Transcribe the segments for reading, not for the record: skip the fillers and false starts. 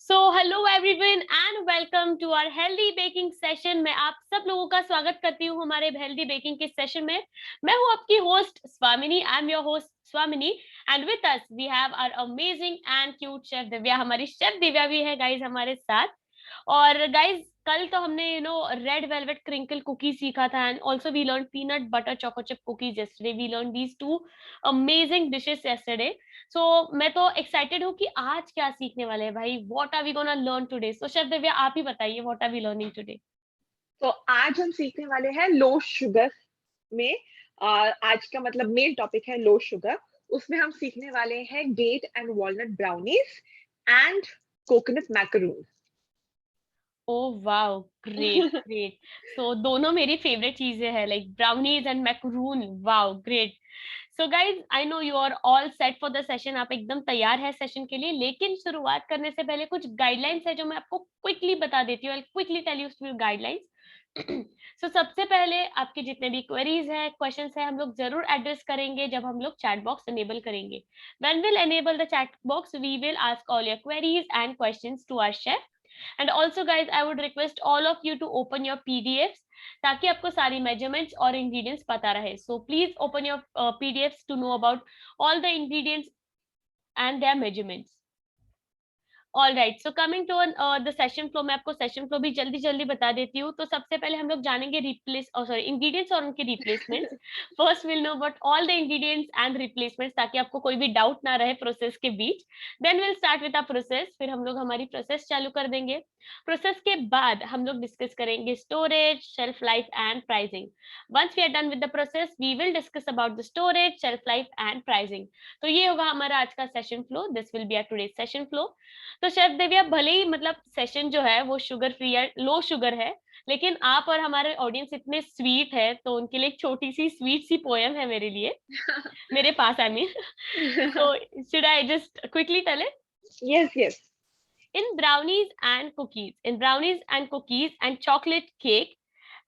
So hello everyone and welcome to our healthy baking session में आप सब लोगों का स्वागत करती हूँ हमारे हेल्दी बेकिंग के सेशन में। मैं हूँ आपकी host Swamini. I am your host Swamini and with us we have our amazing and cute chef Divya. हमारी शेफ दिव्या भी है गाइज हमारे साथ। और गाइज कल तो हमने रेड वेलवेट क्रिंकल कुकीज सीखा था and also we learn peanut butter choco chip cookies yesterday. We learn these two amazing dishes yesterday. So मैं तो एक्साइटेड हूँ कि आज क्या सीखने वाले हैं भाई। What are we gonna learn today? So chef Divya आप ही बताइए, what are we learning today? तो आज हम सीखने वाले हैं लो शुगर में। आज का मतलब मेन टॉपिक है लो शुगर। उसमें हम सीखने वाले हैं date and walnut brownies and coconut macaroon. Oh wow, great great. So दोनों मेरी फेवरेट चीजें हैं, like brownies and macaroon. Wow great. So guys I know you are all set for the session. आप एकदम तैयार है सेशन के लिए, लेकिन शुरुआत करने से पहले कुछ गाइडलाइंस है जो मैं आपको क्विकली बता देती हूँ। Quickly tell you few guidelines. So सबसे पहले आपके जितने भी क्वेरीज है, क्वेश्चंस है, हम लोग जरूर एड्रेस करेंगे जब हम लोग चैट बॉक्स एनेबल करेंगे। When will enable the chat box we will ask all your queries and questions to our chef. And also guys I would request all of you to open your PDF ताकि आपको सारी measurements और ingredients पता रहे। So please open your PDF to know about all the ingredients and their measurements. All right, so coming to the session flow. मैं आपको session flow भी जल्दी जल्दी बता देती हूँ। तो सबसे पहले हम लोग जानेंगे रिप्लेस सॉरी इंग्रेडिएंट्स और उनके replacements. First will know about all the ingredients and replacements ताकि आपको कोई भी डाउट ना रहे प्रोसेस के बीच। Then will start with a process. फिर हम लोग हमारी प्रोसेस चालू कर देंगे। प्रोसेस के बाद हम लोग डिस्कस करेंगे storage, shelf life and pricing. Once we are done with the process we will discuss about the storage, shelf life and pricing. तो ये होगा हमारा आज का session flow. This will be our today's session flow. तो chef Divya, भले ही मतलब सेशन जो है वो शुगर फ्री है, लो शुगर है, लेकिन आप और हमारे ऑडियंस इतने स्वीट है तो उनके लिए एक छोटी सी स्वीट सी पोयम है मेरे लिए, मेरे पास I mean. So should I just quickly tell it? Yes, yes. In brownies and cookies and chocolate cake,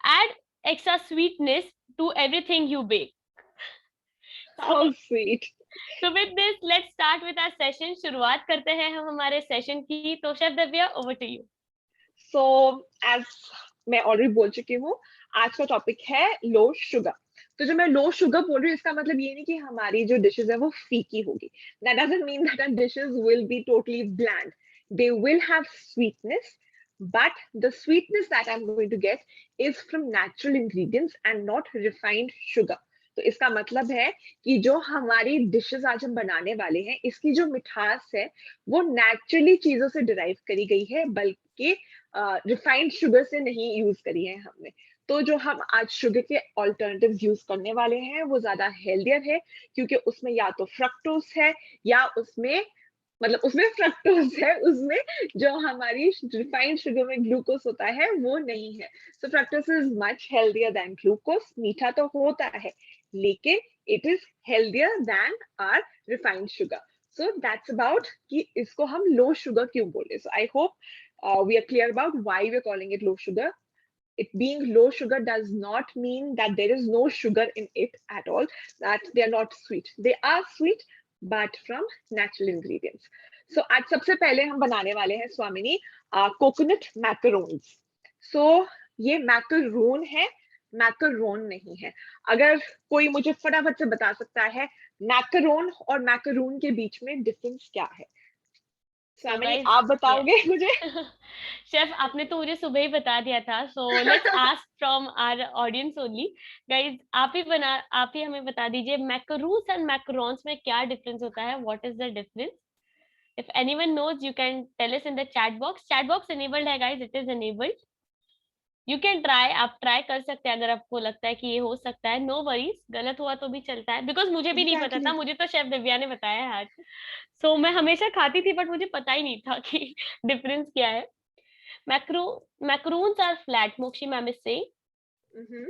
add extra sweetness to everything you bake. How sweet. So with this, let's start with our session. शुरुआत करते हैं हम हमारे session की। तो chef Divya, over to you. So, as मैं already बोल चुकी हूँ, आज का टॉपिक है लो शुगर। तो जब मैं लो शुगर बोल रही हूँ इसका मतलब ये नहीं कि हमारी जो डिशेस है वो फीकी होगी। That doesn't mean that our dishes will be totally bland. They will have sweetness, but the sweetness that I'm going to get is from natural ingredients and not refined sugar. तो इसका मतलब है कि जो हमारी डिशेस आज हम बनाने वाले हैं इसकी जो मिठास है वो नेचुरली चीजों से डिराइव करी गई है, बल्कि रिफाइंड शुगर से नहीं यूज करी है हमने। तो जो हम आज शुगर के ऑल्टरनेटिव्स यूज करने वाले हैं वो ज्यादा हेल्दियर है, क्योंकि उसमें या तो फ्रक्टोज है या उसमें मतलब उसमें फ्रक्टोज है, उसमें जो हमारी रिफाइंड शुगर में ग्लूकोज होता है वो नहीं है। So fructose is much healthier than glucose. मीठा तो होता है लेकिन it is healthier than our refined sugar. So that's about कि इसको हम लो शुगर क्यों बोले। So I hope we are clear about why we're calling it low sugar. It being low sugar does not mean that there is no sugar in it at all, that they are not sweet. They are sweet, but from natural ingredients. So आज सबसे पहले हम बनाने वाले हैं स्वामिनी coconut मैकरोन्स। सो ये मैकरोन है, मैकरोन नहीं है। अगर कोई मुझे फटाफट से बता सकता है मैकरोन और मैकरून के बीच में डिफरेंस क्या है? सो स्वामिनी गाइस, आप बताओगे मुझे? शेफ आपने तो मुझे सुबह ही बता दिया था। So let's ask from our audience only. Guys आप ही हमें बता दीजिए मैकरून्स एंड मैकरोन्स में क्या डिफरेंस होता है। What is the difference? If anyone knows you can tell us in the chat box. Chat box enabled है guys, it is enabled. You can try, आप ट्राई कर सकते हैं अगर आपको लगता है कि ये हो सकता है। नो वरीज, गलत हुआ तो भी चलता है, बिकॉज मुझे भी नहीं पता था। Exactly. मुझे तो शेफ दिव्या ने बताया है आज। सो मैं हमेशा खाती थी बट मुझे पता ही नहीं था कि डिफरेंस क्या है। Macro macaroons are flat, Mokshi ma'am is saying. Mhm.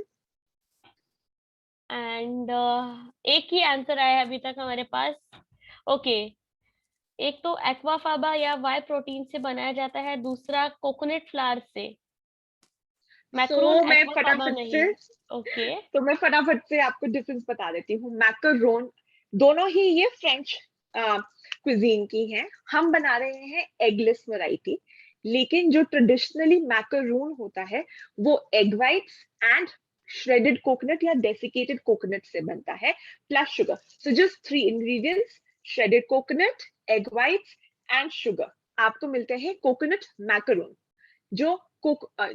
And एक ही आंसर आया है अभी तक हमारे पास। ओके, एक तो एक्वाफाबा या वाई प्रोटीन से बनाया जाता है, दूसरा कोकोनट फ्लावर से। मैक्रून सो मैं एक्वाफाबा फटाफट नहीं। से ओके। तो मैं फटाफट से आपको डिफरेंस बता देती हूँ। मैकरोन दोनों ही ये फ्रेंच क्विजीन की हैं, हम बना रहे हैं एगलेस वैरायटी, लेकिन जो ट्रेडिशनली मैकरून होता है वो egg whites and shredded coconut या डेसिकेटेड कोकोनट से बनता है plus sugar. So just 3 ingredients, shredded coconut, egg whites and sugar. आपको मिलते हैं कोकोनट मैकरून. जो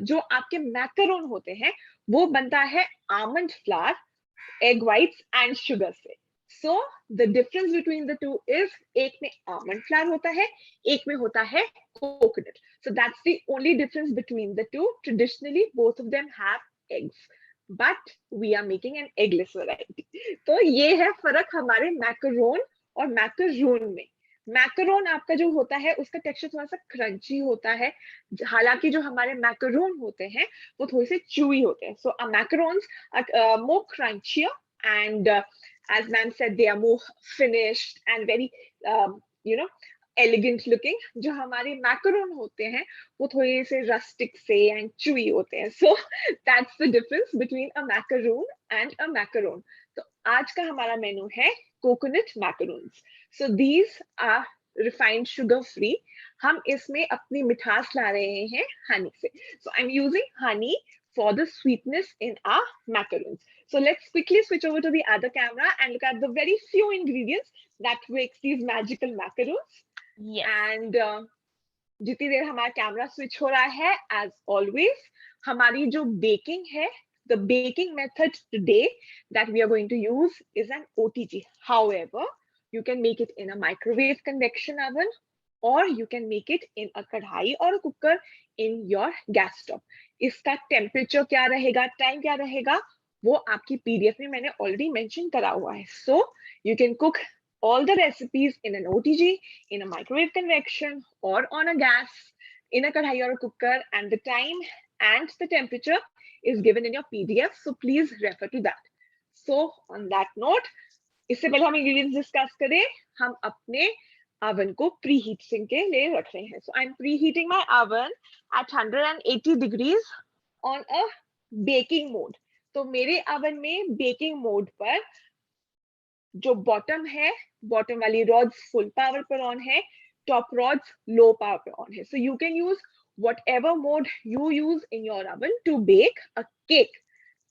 जो आपके मैकरून होते हैं वो बनता है almond flour, egg whites and sugar से. So the difference between the two is, एक में आमंड फ्लावर होता है, एक में होता है coconut. So that's the only difference between the two. Traditionally both of them have eggs, but we are making an eggless variety. तो ये है फर्क हमारे मैकरोन और मैकरून में. मैकरोन आपका जो होता है उसका टेक्सचर थोड़ा सा क्रंची होता है, हालांकि जो हमारे मैकरून होते हैं वो थोड़े से चूई होते हैं. सो मैकरोन्स are more crunchier and as ma'am said they are more finished and very you know elegant looking. जो हमारे मैकरून होते हैं वो थोड़े से रस्टिक से एंड चूई होते हैं. So that's the difference between a macaroon and a macaron. तो आज का हमारा मेनू है coconut macaroons. So these are refined sugar free. हम इसमें अपनी मिठास ला रहे हैं हनी से. So I'm using honey for the sweetness in our macaroons. So let's quickly switch over to the other camera and look at the very few ingredients that makes these magical macaroons. Yes. And जितनी देर हमारा camera switch हो रहा है, as always, हमारी जो baking है, the baking method today that we are going to use is an OTG. However, you can make it in a microwave convection oven, or you can make it in a kadhai or a cooker in your gas stove. इसका temperature क्या रहेगा, time क्या रहेगा, वो आपकी PDF में मैंने already mention करा हुआ है. सो you can cook all the recipes in an OTG, in a microwave convection, or on a gas, in a kadhai or a cooker, and the time and the temperature is given in your PDF. So please refer to that. So on that note, इससे पहले हम ingredients discuss करें, हम अपने oven को preheating के लिए रख रहे हैं. So I'm preheating my oven at 180 degrees on a baking mode. तो मेरे oven में baking mode पर जो बॉटम है, बॉटम वाली रॉड्स फुल पावर पर ऑन है, टॉप रॉड्स लो पावर पर ऑन है. सो you can use whatever mode you use in your oven to bake a cake,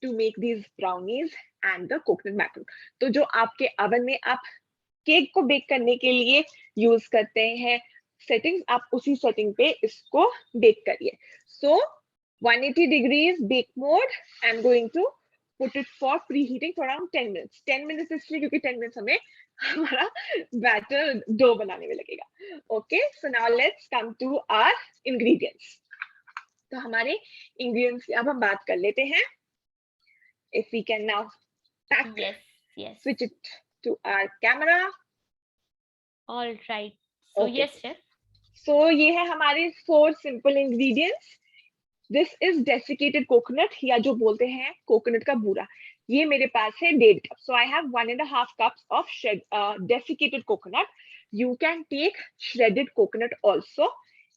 to make these brownies and the coconut macaron. तो जो आपके oven में आप cake को बेक करने के लिए यूज करते हैं सेटिंग्स, आप उसी सेटिंग पे इसको बेक करिए. सो 180 degrees bake mode. I'm going to put it for preheating for around 10 minutes. 10 minutes इसलिए क्योंकि 10 minutes हमें हमारा बैटर डो बनाने में लगेगा. Okay, so now let's come to our ingredients. तो हमारे ingredients की अब हम बात कर लेते हैं. If we can now pack, yes, switch it to our camera. All right. So Okay. yes, chef. So ये है हमारे 4 simple ingredients. This is desiccated coconut, या जो बोलते हैं कोकोनट का बूरा. ये मेरे पास है 1.5 cup. So I have 1.5 cups of desiccated coconut. You can take shredded coconut also,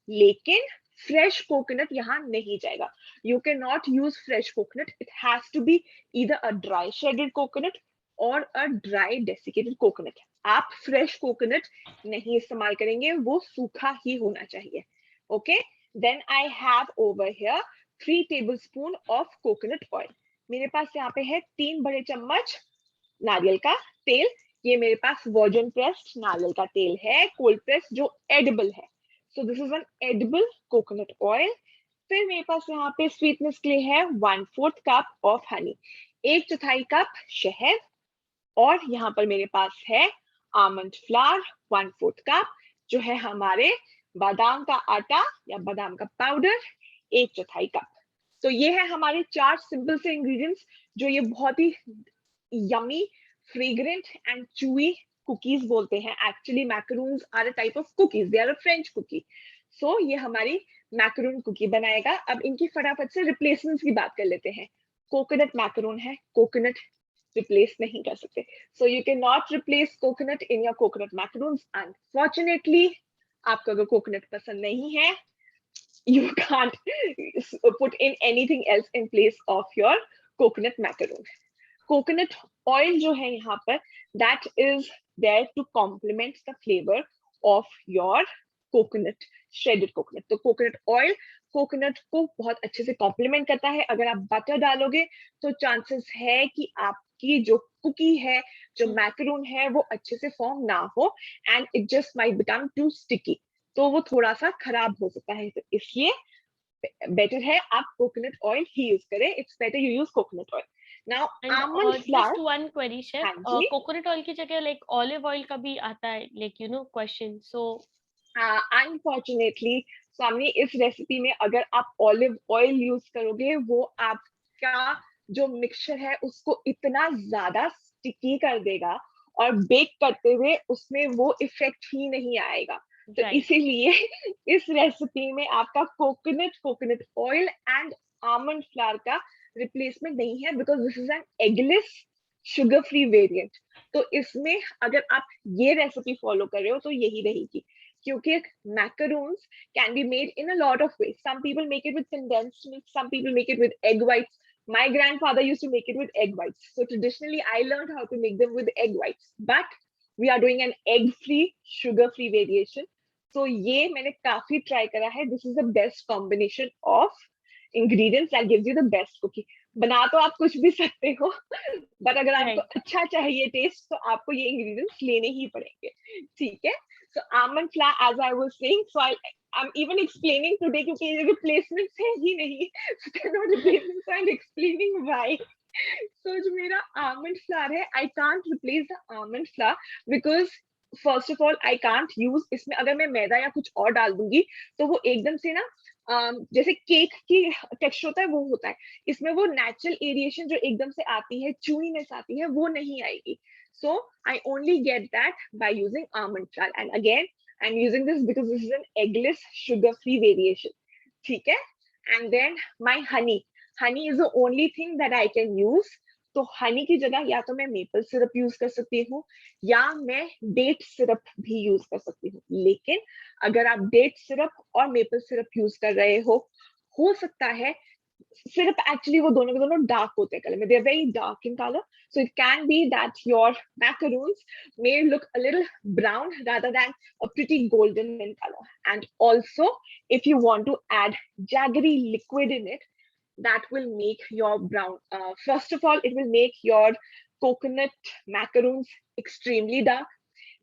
लेकिन fresh coconut यहाँ नहीं जाएगा. You cannot use fresh coconut. It has to be either a dry shredded coconut or a dry desiccated coconut. आप fresh coconut नहीं इस्तेमाल करेंगे, वो सूखा ही होना चाहिए. Okay? Then I have over here 3 tablespoon of coconut oil. मेरे पास यहाँ पे है 3 बड़े चम्मच नारियल का तेल. ये मेरे पास virgin pressed नारियल का तेल है, cold pressed जो edible है. So this is an edible coconut oil. फिर मेरे पास यहाँ पे sweetness के लिए है 1/4 cup of honey, 1/4 कप शहद, और यहाँ पर मेरे पास है almond flour 1/4 कप, जो है हमारे बादाम का आटा या बादाम का पाउडर 1/4 कप. तो ये है हमारे 4 सिंपल से इंग्रेडिएंट्स जो ये बहुत ही yummy, fragrant and chewy cookies बोलते हैं. Actually macaroons are a type of cookies, they are a French cookie. So ये हमारी मैकरून कुकी बनाएगा. अब इनकी फटाफट से रिप्लेसमेंट्स की बात कर लेते हैं. कोकोनट मैकरून है, कोकोनट रिप्लेस नहीं कर सकते. So you can not replace coconut in your coconut macaroons. Unfortunately आपको अगर कोकोनट पसंद नहीं है, you can't put in anything else in place of your coconut macaroon. Coconut oil जो है यहाँ पर, that is there to complement the flavor of your coconut, shredded coconut. तो कोकोनट ऑयल कोकोनट को बहुत अच्छे से कॉम्प्लीमेंट करता है। अगर आप बटर डालोगे तो चांसेस है कि आपकी जो कुकी है, जो मैकरून है, वो अच्छे से फॉर्म ना हो and it just might become too sticky, तो वो थोड़ा सा खराब हो सकता है। तो इसलिए बेटर है आप कोकोनट ऑयल ही यूज करें। It's better you use coconut oil. Now and almond just flower, one query chef, हाँ जी, कोकोनट ऑयल की जगह लाइक ऑलिव ऑयल का भी आता है, like you no question, so unfortunately सामने इस रेसिपी में अगर आप ऑलिव ऑयल यूज करोगे, वो आपका जो मिक्सचर है उसको इतना ज्यादा स्टिकी कर देगा और बेक करते हुए उसमें वो इफेक्ट ही नहीं आएगा। तो राइट। इसीलिए इस रेसिपी में आपका coconut oil and almond flower का रिप्लेसमेंट नहीं है, because this is an eggless sugar free variant. तो इसमें अगर आप ये रेसिपी फॉलो कर रहे हो तो यही रहेगी, क्योंकि macaroons can be made in a lot of ways. Some people make it with condensed milk, some people make it with egg whites. My grandfather used to make it with egg whites. So traditionally, I learned how to make them with egg whites. But we are doing an egg-free, sugar-free variation. So ये मैंने काफी try करा है. This is the best combination of ingredients that gives you the best cookie. बना तो आप कुछ भी सकते हो, बट अगर आपको राइट। अच्छा चाहिए टेस्ट तो आपको ये इंग्रेडिएंट्स लेने ही पड़ेंगे, ठीक है। So almond flour, as I was saying, so I'm even explaining today क्योंकि ये replacements है ही नहीं, so they're not replacements, so I'm explaining why. So जो मेरा almond flour है, I can't replace the almond flour because first of all I can't use, इसमें अगर मैं मैदा या कुछ और डाल दूंगी तो वो एकदम से ना जैसे केक की टेक्सचर होता है वो होता है, इसमें वो नेचुरल एरिएशन जो एकदम से आती है, चूईनेस आती है, वो नहीं आएगी। So I only get that by using almond flour. And again, I'm using this because this is an eggless, sugar-free variation. ठीक है? And then my honey. Honey is the only thing that I can use. तो हनी की जगह या तो मैं maple syrup use कर सकती हूँ या मैं डेट सिरप भी यूज कर सकती हूँ। लेकिन अगर आप डेट सिरप और मेपल सिरप यूज कर रहे हो सकता है syrup actually वो दोनों के दोनों dark होते हैं color में, they are very dark in color, so it can be that your macaroons may look a little brown rather than a pretty golden in color. And also if you want to add jaggery liquid in it, that will make your brown, first of all it will make your coconut macaroons extremely dark.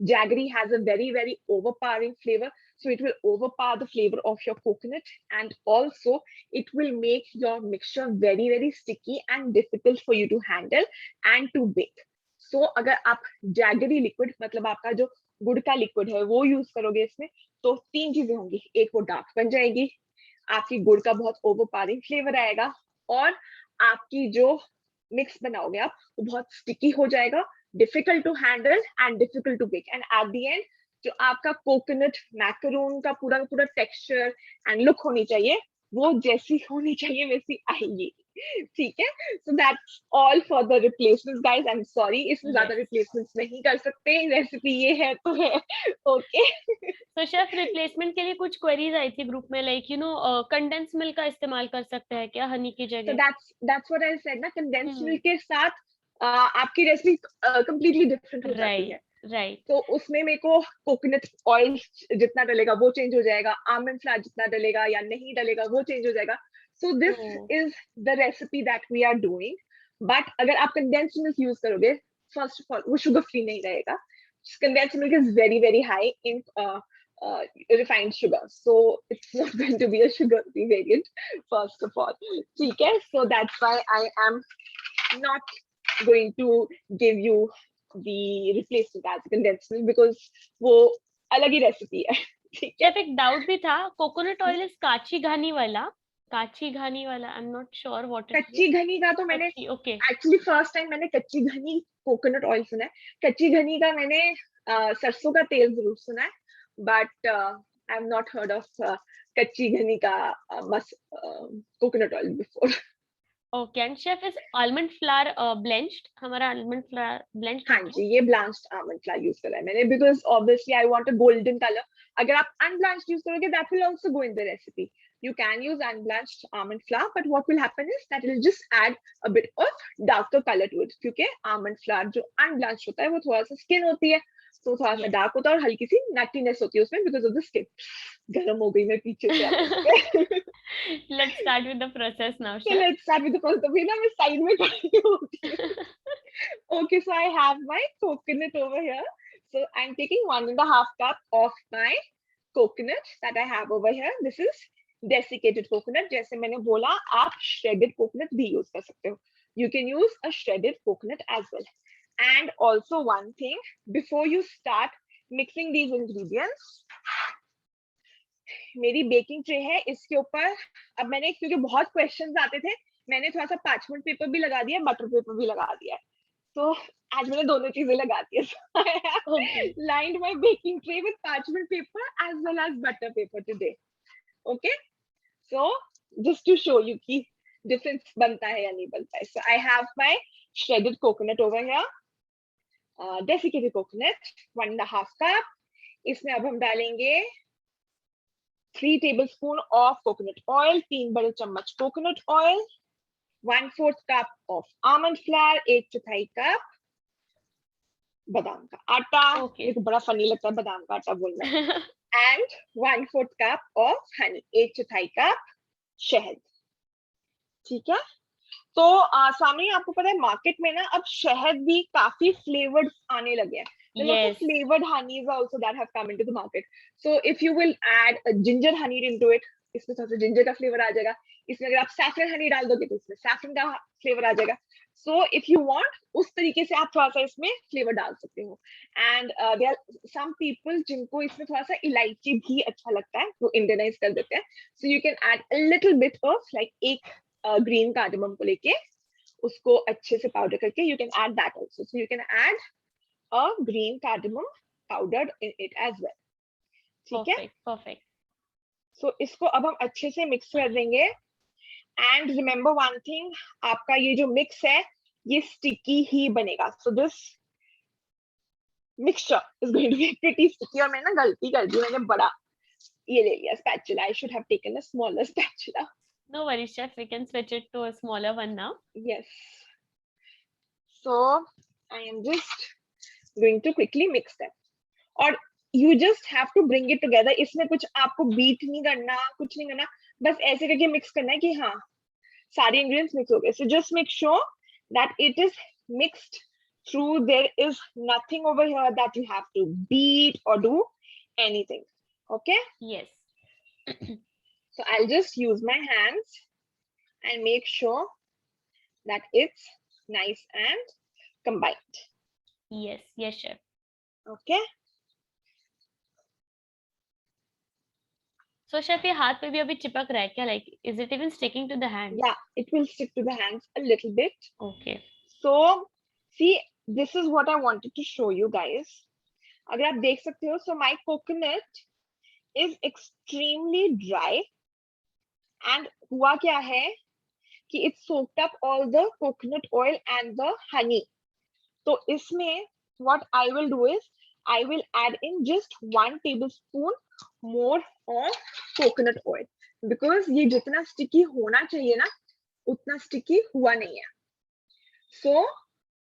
Jaggery has a very, very overpowering flavor. So it will overpower the flavor of your coconut, and also it will make your mixture very, very sticky and difficult for you to handle and to bake. So अगर आप jaggery liquid मतलब आपका जो गुड़ का liquid है वो use करोगे इसमें, तो तीन चीजें होंगी। एक वो डार्क बन जाएगी, आपकी गुड़ का बहुत ओवरपावरिंग फ्लेवर आएगा, और आपकी जो मिक्स बनाओगे आप वो बहुत स्टिकी हो जाएगा, difficult to handle and difficult to bake. And at the end, जो आपका कोकोनट मैकरून का पूरा पूरा टेक्सचर एंड लुक होनी चाहिए, वो जैसी होनी चाहिए वैसी आएगी, ठीक है। So that's all for the replacements guys. I am sorry, इसमें ज्यादा यस। रिप्लेसमेंट्स नहीं कर सकते, रेसिपी ये है तो है, ओके। तो शेफ रिप्लेसमेंट के लिए कुछ क्वेरीज आई थी ग्रुप में, like you no condense milk का इस्तेमाल कर सकते हैं क्या हनी की सो जगह? दैट्स व्हाट आई सेड ना, कंडेंस्ड हम्म। मिल्क के साथ आपकी रेसिपी कंप्लीटली डिफरेंट हो जाती राइट। है। राइट। तो उसमें मेरे को कोकोनट ऑयल जितना डलेगा वो चेंज हो जाएगा, आमंड फ्लावर जितना डलेगा या नहीं डलेगा वो चेंज हो जाएगा। So this is the recipe that we are doing. But अगर आप कंडेंस्ड मिल्क यूज करोगे, फर्स्ट ऑफ ऑल वो शुगर फ्री नहीं रहेगा। Condensed milk is very very high in refined sugar, so it's not going to be a sugar free variant, first of all, ठीक है। So that's why I am not going to give you the replacement as condensed milk because वो अलग ही recipe है, ठीक है। Chef एक doubt भी था, कोकोनट ऑयल इज काची घानी वाला, काची घानी वाला, I am not sure what it कच्ची इज। घनी का तो मैंने ओके। एक्चुअली फर्स्ट टाइम मैंने कच्ची घनी कोकोनट ऑयल सुना है। कच्ची घनी का मैंने सरसों का तेल जरूर सुना है, but I have not heard of कच्ची घनी का coconut oil before. Okay. And chef is almond flour blanched, हमारा आलमंड फ्लावर ब्लेंच्ड हाँ होता है? जी, ये ब्लांच्ड आमंड फ्लावर यूज करा है मैंने because obviously I want a golden colour. अगर आप अनब्लांच्ड यूज करोगे that will also go in the recipe. You can use unblanched almond flour, but what will happen is that it will just add a bit of darker color to it, क्योंकि almond flour जो unblanched होता है वो थोड़ा सा skin होती है, तो थोड़ा सा Yes. डार्क होता है और हल्की सी नटीनेस होती है उसमें बिकॉज ऑफ द स्किन. गर्म हो गई मैं पीछे से अब. Let's start with the process now, So chef. let's start with the first. अभी ना मैं साइड में खड़ी होती हूँ. Okay, so I have my coconut over here. So I'm taking 1.5 cup of my coconut that I have over here. This is desiccated coconut. जैसे मैंने बोला, आप shredded coconut भी use कर सकते हो. You can use a shredded coconut as well. And also one thing, before you start mixing these ingredients, मेरी baking tray है, इसके ऊपर अब मैंने, क्योंकि बहुत क्वेश्चंस आते थे, मैंने थोड़ा सा पार्चमेंट पेपर भी लगा दिया, बटर पेपर भी लगा दिया. तो आज मैंने दोनों चीजें लगा दी है. Okay. Lined my baking tray with parchment paper as well as butter paper today. Okay, so just to show you कि difference बनता है या नहीं बनता है. So I have my shredded coconut over here, desiccated coconut 1.5 cup. इसमें अब हम डालेंगे 3 tablespoon of coconut oil, 3 बड़े चम्मच coconut oil, 1/4 cup of almond flour, 1/4 cup बादाम का आटा. Okay. मेरे को बड़ा फनी लगता है बादाम का आटा बोलना. And 1/4 cup of honey, 1/4 cup शहद. ठीक है. तो सामने आपको पता है मार्केट में ना अब शहद भी काफी फ्लेवर्ड आने लगे हैं. There are Yes. also flavored honeys also that have come into the market. So if you will add a ginger honey into it, इसमें थोड़ा सा जिंजर का फ्लेवर आ जाएगा. इसमें अगर आप सैफरन हनी डाल दोगे तो इसमें सैफरन का फ्लेवर आ जाएगा. So if you want, उस तरीके से आप थोड़ा सा इसमें फ्लेवर डाल सकते हो. And there are some people जिनको इसमें थोड़ा सा इलायची भी अच्छा लगता है, वो इंडियनाइज कर देते हैं. So you can add a little bit of like एक ग्रीन कार्डमम को लेके उसको अच्छे से पाउडर करके you can add that also. So you can add a green cardamom powdered in it as well. ठीक है. Perfect. Perfect. So इसको अब हम अच्छे से मिक्स कर देंगे. And remember one thing, आपका ये जो मिक्स है ये स्टिकी ही बनेगा. So this mixture is going to be pretty sticky. और मैंने ना गलती कर दी, मैंने बड़ा ये ले लिया spatula. I should have taken a smaller spatula. No worries, chef. We can switch it to a smaller one now. Yes. So I am just going to quickly mix them. और you just have to bring it together. इसमें कुछ आपको beat नहीं करना, कुछ नहीं करना, बस ऐसे करके मिक्स करना है कि हाँ सारे ingredients mix हो गए. So just make sure that it is mixed through. There is nothing over here that you have to beat or do anything. Okay. Yes. So I'll just use my hands and make sure that it's nice and combined. Yes. Yes, chef. Okay. So, chef, ये हाथ पे भी अभी चिपक रहा है क्या? Like, is it even sticking to the hand? Yeah, it will stick to the hands a little bit. Okay. So, see, this is what I wanted to show you guys. अगर आप देख सकते हो, so my coconut is extremely dry. And हुआ क्या है कि it soaked up all the coconut oil and the honey. तो इसमें what I will do is I will add in just 1 tablespoon more of coconut oil because ये जितना sticky होना चाहिए ना उतना sticky हुआ नहीं है. So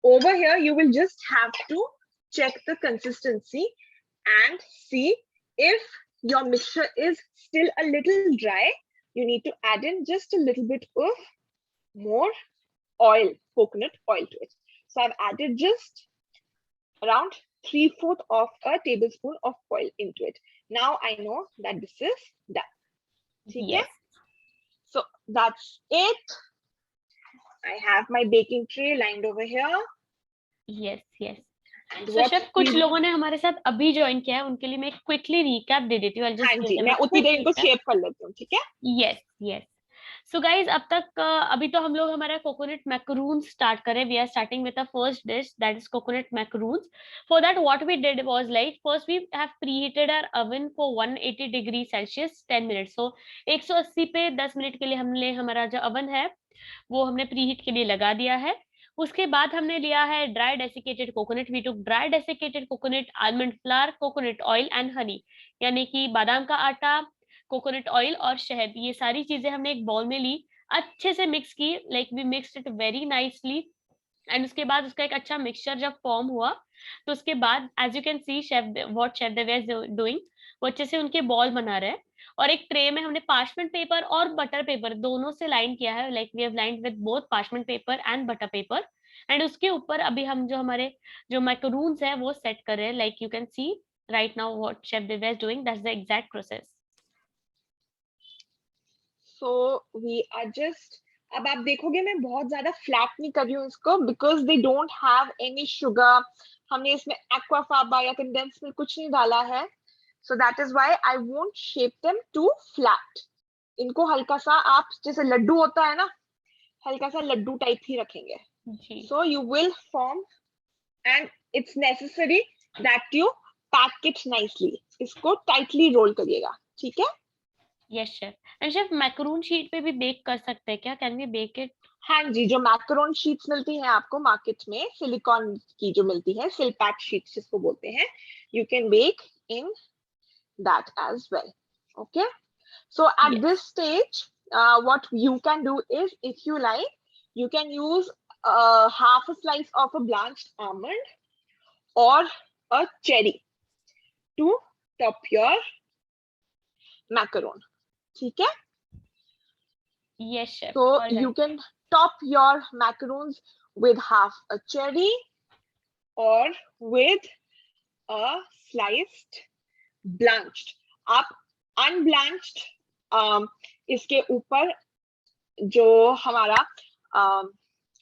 over here you will just have to check the consistency and see if your mixture is still a little dry. You need to add in just a little bit of more oil, coconut oil to it. So I've added just around 3/4 of a tablespoon of oil into it. Now I know that this is done. Yes. So that's it. I have my baking tray lined over here. Yes. Yes. And So, chef, कुछ लोगों ने हमारे साथ अभी join किया है, उनके लिए मैं एक क्विकली रिकैप दे देती हूँ. I'll just हाँ give जी, them मैं a उतनी quick देर इनको recap. शेप कर लेती हूँ, ठीक है? Yes. Yes. So guys, अब तक अभी तो हम लोग हमारा coconut macaroons start करें. We are starting with the first dish, that is coconut macaroons. For that, what we did was like first we have preheated our oven for 180 degrees Celsius 10 minutes. So 180 पे 10 minute के लिए हमने हमारा जो oven है वो हमने preheat के लिए लगा दिया है. उसके बाद हमने लिया है dry desiccated coconut. We took dry desiccated coconut, almond flour, coconut oil and honey, यानी कि बादाम का आटा, कोकोनट ऑयल और शहद. ये सारी चीजें हमने एक बाउल में ली, अच्छे से मिक्स की. Like we mixed it very nicely. And उसके बाद उसका एक अच्छा मिक्सचर जब फॉर्म हुआ तो उसके बाद as you can see what chef Dev is doing, वो अच्छे से उनके बॉल बना रहे हैं। और एक ट्रे में हमने पार्चमेंट पेपर और बटर पेपर दोनों से लाइन किया है, like we have lined with both parchment paper and butter paper. And उसके ऊपर अभी हम जो हमारे जो मैकरून्स है वो सेट कर रहे हैं, like you can see right now what chef Divya is doing, that's the exact process. So we are just, अब आप देखोगे मैं बहुत ज्यादा फ्लैट नहीं कर रही हूँ इसको, because they don't have any sugar. हमने इसमें एक्वाफाबा या कंडेंस मिल्क कुछ नहीं डाला है, so that is why I won't shape them too flat. इनको हल्का सा आप जैसे लड्डू होता है ना, हल्का सा लड्डू टाइप ही रखेंगे। जी so you will form, and it's necessary that you pack it nicely. इसको टाइटली रोल करिएगा, ठीक है? Yes chef. And chef macaroon sheet पे भी बेक कर सकते हैं क्या, कैन वी बेक इट? हाँ जी, जो मैकरोन शीट्स मिलती हैं आपको मार्केट में, सिलिकॉन की जो मिलती है, सिलपैक शीट्स जिसको बोलते हैं, you can bake in that as well. Okay, so at this stage what you can do is, if you like, you can use half a slice of a blanched almond or a cherry to top your macaron. ठीक है? Yes chef, So you alright. can top your macarons with half a cherry or with a sliced blanched. आप unblanched इसके ऊपर जो हमारा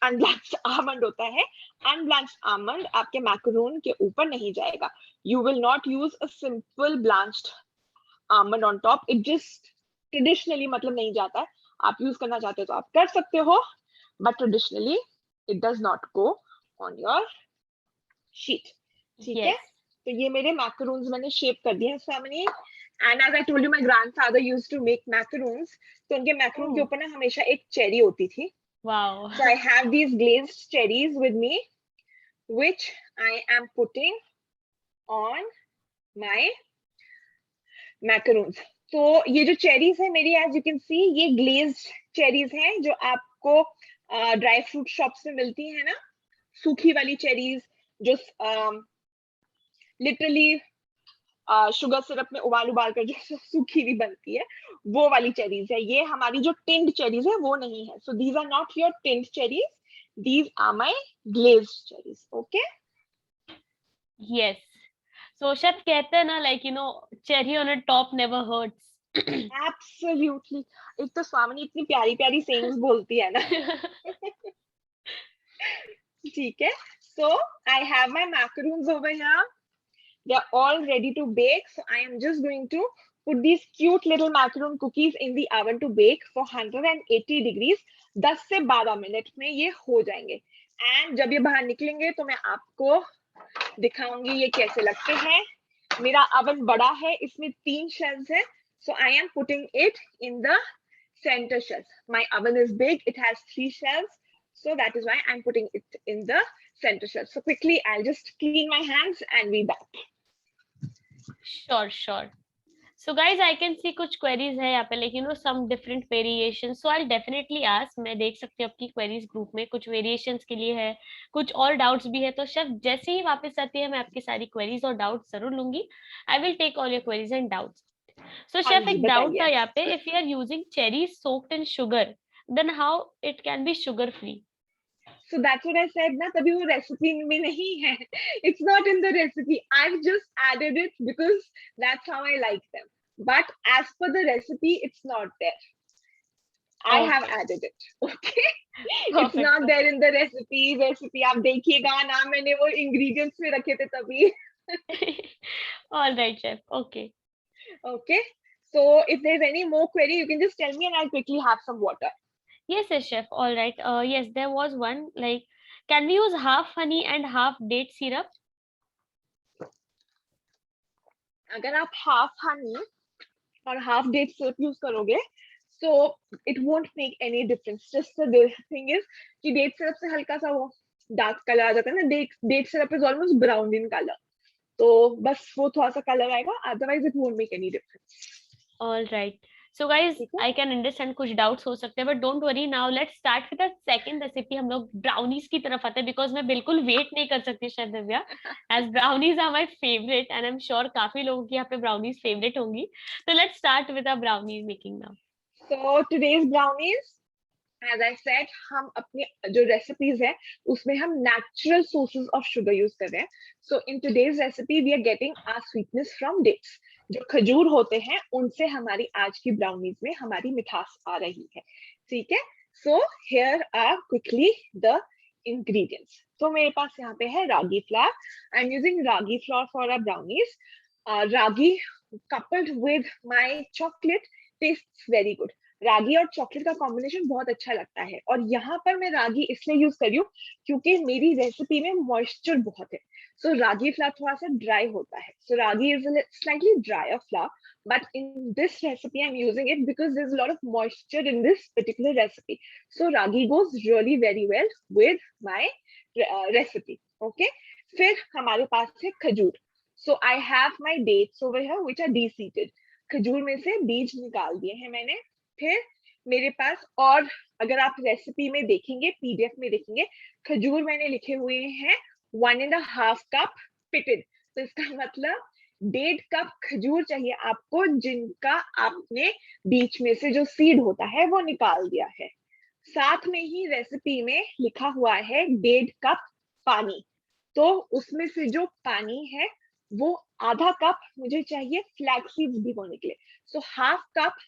अनब्लांच्ड almond होता है, अनब्लांच्ड almond आपके मैकरून के ऊपर नहीं जाएगा। You will not use a simple blanched almond on top, it just traditionally मतलब नहीं जाता है। आप यूज करना चाहते हो तो आप कर सकते हो, but traditionally it does not go on your sheet. ठीक है? यस। तो ये मेरे मैकरून्स मैंने शेप कर दिए हैं सामने। And as I told you, my grandfather used to make macaroons, तो उनके मैकरून के ऊपर ना हमेशा एक चेरी होती थी। Wow. So I have these glazed cherries with me, which I am putting on my macaroons. तो ये जो चेरीज है मेरी, as you can see, ये glazed cherries हैं जो आपको ड्राई फ्रूट शॉप्स में मिलती है ना, सूखी वाली चेरीज जो लिटरली शुगर सिरप में उबाल उबाल कर जो सूखी भी बनती है, वो वाली चेरीज है। ये हमारी जो टिंड चेरीज है वो नहीं है। So these are not your tinned cherries, these are my glazed cherries. Okay? Yes. So chef कहते हैं ना, like you know, cherry on a top never hurts. Absolutely. एक तो स्वामिनी इतनी प्यारी प्यारी sayings बोलती है ना। ठीक है? So I have my macaroons over here. They're all ready to bake. So I am just going to put these cute little macaron cookies in the oven to bake for 180 degrees. 10 से 12 minute में ये हो जाएंगे। And जब ये बाहर निकलेंगे तो मैं आपको दिखाऊंगी ये कैसे लगते हैं। मेरा अवन बड़ा है, इसमें 3 शेल्स है, so I am putting it in the center shelf. My oven is big, it has 3 shelves, so that is why I'm putting it in the center shelf. So quickly I'll just clean my hands and be back. Sure sure. So guys I can see कुछ queries है यहाँ पे, like you know some different variation, so I definitely ask. मैं देख सकती हूँ आपकी queries group में कुछ वेरिएशंस के लिए है, कुछ और डाउट्स भी है। तो शेफ जैसे ही वापस आती है मैं आपकी सारी क्वेरीज और डाउट्स जरूर लूंगी। I will take all your queries and doubts. So हाँ शेफ जी, एक डाउट था बताइए। यहाँ पे, if you are using cherry soaked in sugar, then how it can be sugar free? So that's what I said ना, तभी वो recipe में नहीं है। It's not in the recipe. I've just added it because that's how I like them. But as per the recipe, it's not there. I have added it. Okay? It's not there in the recipe. Recipe आप देखिएगा ना, मैंने वो ingredients में रखे थे तभी। All right, chef. Okay. Okay? So if there's any more query, you can just tell me and I'll quickly have some water. Yes, yes, chef. All right. Yes, there was one. Like, can we use half honey and half date syrup? अगर आप half honey और half date syrup use करोगे, so it won't make any difference. Just the thing is कि date syrup से हल्का सा वो dark color आ जाता है ना, date syrup is almost brown in color. तो बस वो थोड़ा सा color आएगा, otherwise it won't make any difference. All right. So guys ठीक है। आई कैन अंडरस्टैंड कुछ डाउट्स हो सकते हैं, but don't worry, now let's start with the second recipe. हम लोग ब्राउनीज की तरफ आते हैं, बिकॉज मैं बिल्कुल वेट नहीं कर सकती शायद Divya, as brownies are my favourite and I am sure काफी लोगों की यहाँ पे ब्राउनीज फेवरेट होंगी। तो let's start with the brownies making now. So today's brownies, as I said, हम अपनी जो रेसिपीज है उसमें हम natural sources of sugar use कर रहे हैं. So in today's recipe we are getting our sweetness from dates. जो खजूर होते हैं उनसे हमारी आज की ब्राउनीज में हमारी मिठास आ रही है. ठीक है. So here are quickly the ingredients. तो मेरे पास यहाँ पे है ragi flour. I am using ragi flour for our brownies. Ragi coupled with my chocolate tastes very good. Ragi और चॉकलेट का कॉम्बिनेशन बहुत अच्छा लगता है. और यहाँ पर मैं रागी इसलिए यूज कर रही हूँ क्योंकि मेरी रेसिपी में मॉइस्चर बहुत है. सो रागी फ्लावर थोड़ा सा ड्राई होता है. So ragi is slightly drier flour, but in this recipe I am using it because there is lot of moisture in this particular recipe. So ragi goes really very well with my recipe. Okay. फिर हमारे पास है खजूर. So I have my dates over here which are de-seeded. खजूर में से बीज निकाल दिए हैं मैंने. फिर मेरे पास, और अगर आप रेसिपी में देखेंगे, पीडीएफ में देखेंगे, खजूर मैंने लिखे हुए हैं 1.5 कप पिटेड. तो इसका मतलब 1.5 कप खजूर चाहिए आपको जिनका आपने बीच में से जो सीड होता है वो निकाल दिया है. साथ में ही रेसिपी में लिखा हुआ है 1.5 कप पानी. तो उसमें से जो पानी है वो आधा कप मुझे चाहिए फ्लैक्स सीड्स भिगोने के लिए. So half cup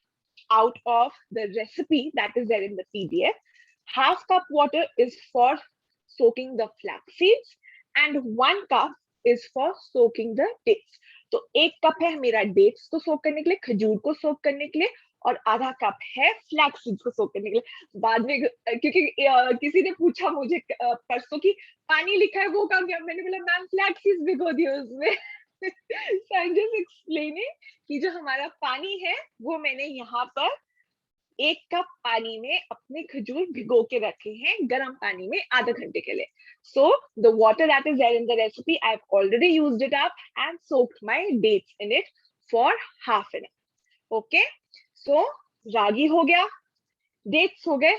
out of the recipe that is there in the PDF. Half cup water is for soaking the flax seeds and 1 cup is for soaking the dates. तो 1 cup है मेरा dates को सोक करने के लिए, खजूर को सोक करने के लिए, और आधा कप है फ्लैक्स सीड्स को सोक करने के लिए. बाद में क्योंकि किसी ने पूछा मुझे परसों की पानी लिखा है वो कहाँ गया, मैंने बोला मैम फ्लैक्स सीड्स भिगो दिए उसमें. So I'm just explaining कि जो हमारा पानी है वो मैंने यहाँ पर 1 कप पानी में अपने खजूर भिगो के रखे हैं गर्म पानी में आधे घंटे के लिए. So the water that is there in the recipe, I've already used it up and soaked my dates in it for half an hour. Okay. So रागी हो गया, dates हो गए,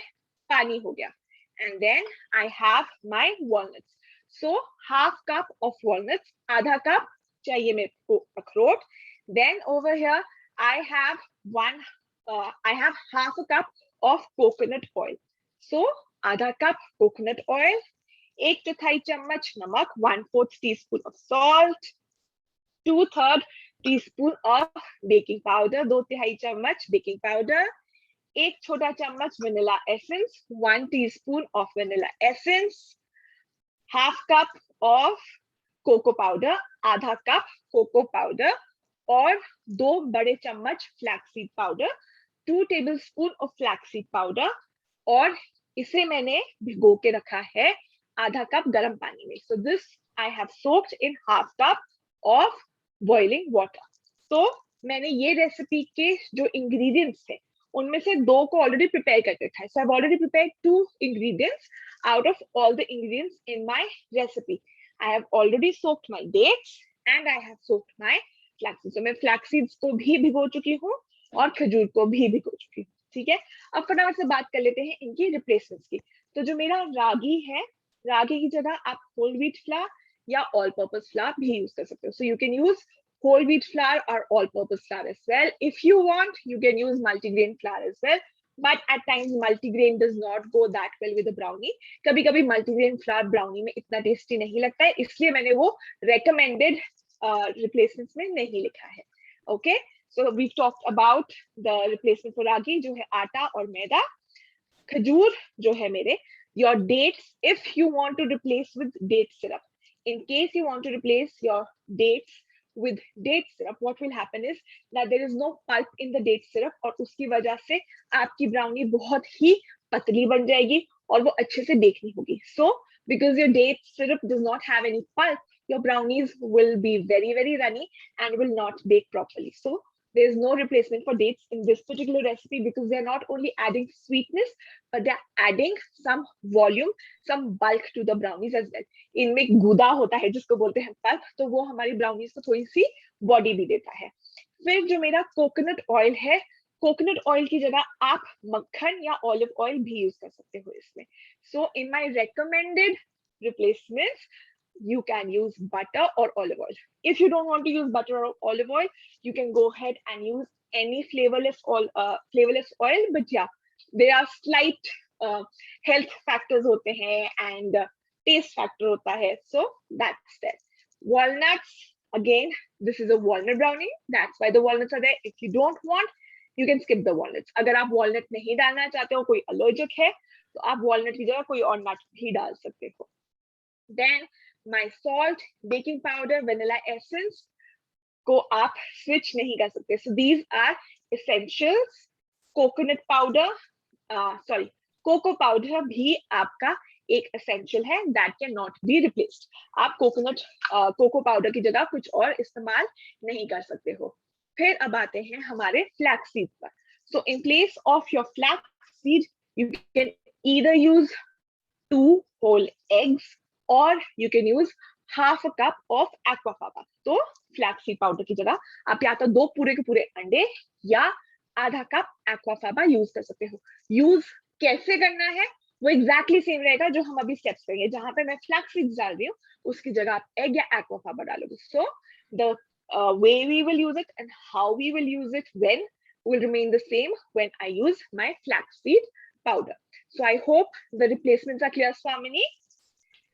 पानी हो गया, and then I have my walnuts. So half cup of walnuts, आधा cup चाहिए मेरे को अखरोट. Then over here I have half a cup of coconut oil. So आधा कप coconut oil, 1/4 चम्मच नमक, 1/4 teaspoon of salt, 2/3 teaspoon of baking powder, 2/3 चम्मच baking powder, 1 छोटा चम्मच vanilla essence, 1 teaspoon of vanilla essence, half cup of cocoa powder, आधा cup cocoa powder, और 2 बड़े चम्मच flaxseed powder, 2 tablespoon of flaxseed powder, और इसे मैंने भिगो के रखा है आधा कप गर्म पानी में. So this I have soaked in half cup of boiling water. तो मैंने ये रेसिपी के जो इंग्रेडिएंट्स है उनमें से 2 को ऑलरेडी प्रिपेयर करके रखा है. So I have already prepared 2 ingredients out of all the ingredients in my recipe. I have already soaked my dates and I have soaked my flax seeds. So मैं flax seeds को भी भिगो चुकी हूँ और खजूर को भी भिगो चुकी हूँ. ठीक है. अब फटाफट से बात कर लेते हैं इनकी रिप्लेसमेंट्स की. तो जो मेरा रागी है, रागी की जगह आप होल व्हीट फ्लावर या ऑल पर्पस फ्लावर भी यूज कर सकते हो. So you can use whole wheat flour or all purpose flour as well. If you want, you can use multigrain flour as well. But at times multigrain does not go that well with the brownie. कभी कभी multigrain flour brownie में इतना tasty नहीं लगता है, इसलिए मैंने वो recommended replacements में नहीं लिखा है. Okay, so we talked about the replacement for ragi जो है आटा और मैदा. खजूर जो है मेरे, your dates, if you want to replace with date syrup, in case you want to replace your dates with date syrup, what will happen is that there is no pulp in the date syrup और उसकी वजह से आपकी brownie बहुत ही पतली बन जाएगी और वो अच्छे से बेक होगी. So because your date syrup does not have any pulp, your brownies will be very very runny and will not bake properly. So there is no replacement for dates in this particular recipe because they are not only adding sweetness but they are adding some volume, some bulk to the brownies as well. इनमें गुदा होता है जिसको बोलते हैं pulp, तो वो हमारी ब्राउनीज को थोड़ी सी बॉडी भी देता है. फिर जो मेरा कोकोनट ऑयल है कोकोनट ऑयल की जगह आप मक्खन या ऑलिव ऑयल भी यूज कर सकते हो इसमें. So in my recommended replacements, you can use butter or olive oil. If you don't want to use butter or olive oil, you can go ahead and use any flavorless oil. But yeah, there are slight health factors होते हैं and taste factor होता है. So that's that. Walnuts, again, this is a walnut brownie. That's why the walnuts are there. If you don't want, you can skip the walnuts. अगर आप walnut नहीं डालना चाहते हो, कोई allergic है, तो आप walnut की जगह कोई और nut भी डाल सकते हो. Then my salt, baking powder, vanilla essence को आप switch नहीं कर सकते. So these are essentials. Coconut powder, cocoa powder भी आपका एक essential है, that cannot be replaced. आप cocoa powder की जगह कुछ और इस्तेमाल नहीं कर सकते हो. फिर अब आते हैं हमारे flax seeds पर. So in place of your flax seed, you can either use 2 whole eggs or you can use half a cup of aquafaba. तो flax seed powder की जगह आप या तो 2 पूरे के पूरे अंडे या आधा कप aquafaba यूज कर सकते हो. यूज कैसे करना है वो exactly सेम रहेगा जो हम अभी स्टेप्स करेंगे. जहां पे मैं flax seeds डाल रही हूँ उसकी जगह आप egg या aquafaba डालोगे. So the way we will use it and how we will use it when will remain the same when I use my flax seed powder. So I hope the replacements are clear, Swamini.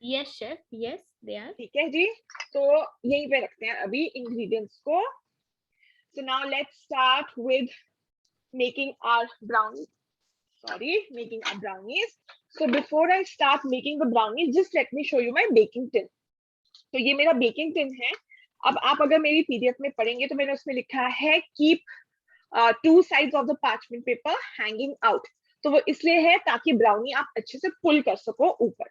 Yes, chef. Yes, they are. ठीक है जी. तो यहीं पे रखते हैं अभी ingredients को. So now let's start with making our brownies. So before I start making the brownies, just let me show you my baking tin. तो ये मेरा baking tin है. अब आप अगर मेरी PDF में पढ़ेंगे तो मैंने उसमें लिखा है keep 2 sides of the parchment paper hanging out. तो वो इसलिए है ताकि ब्राउनी आप अच्छे से पुल कर सको ऊपर.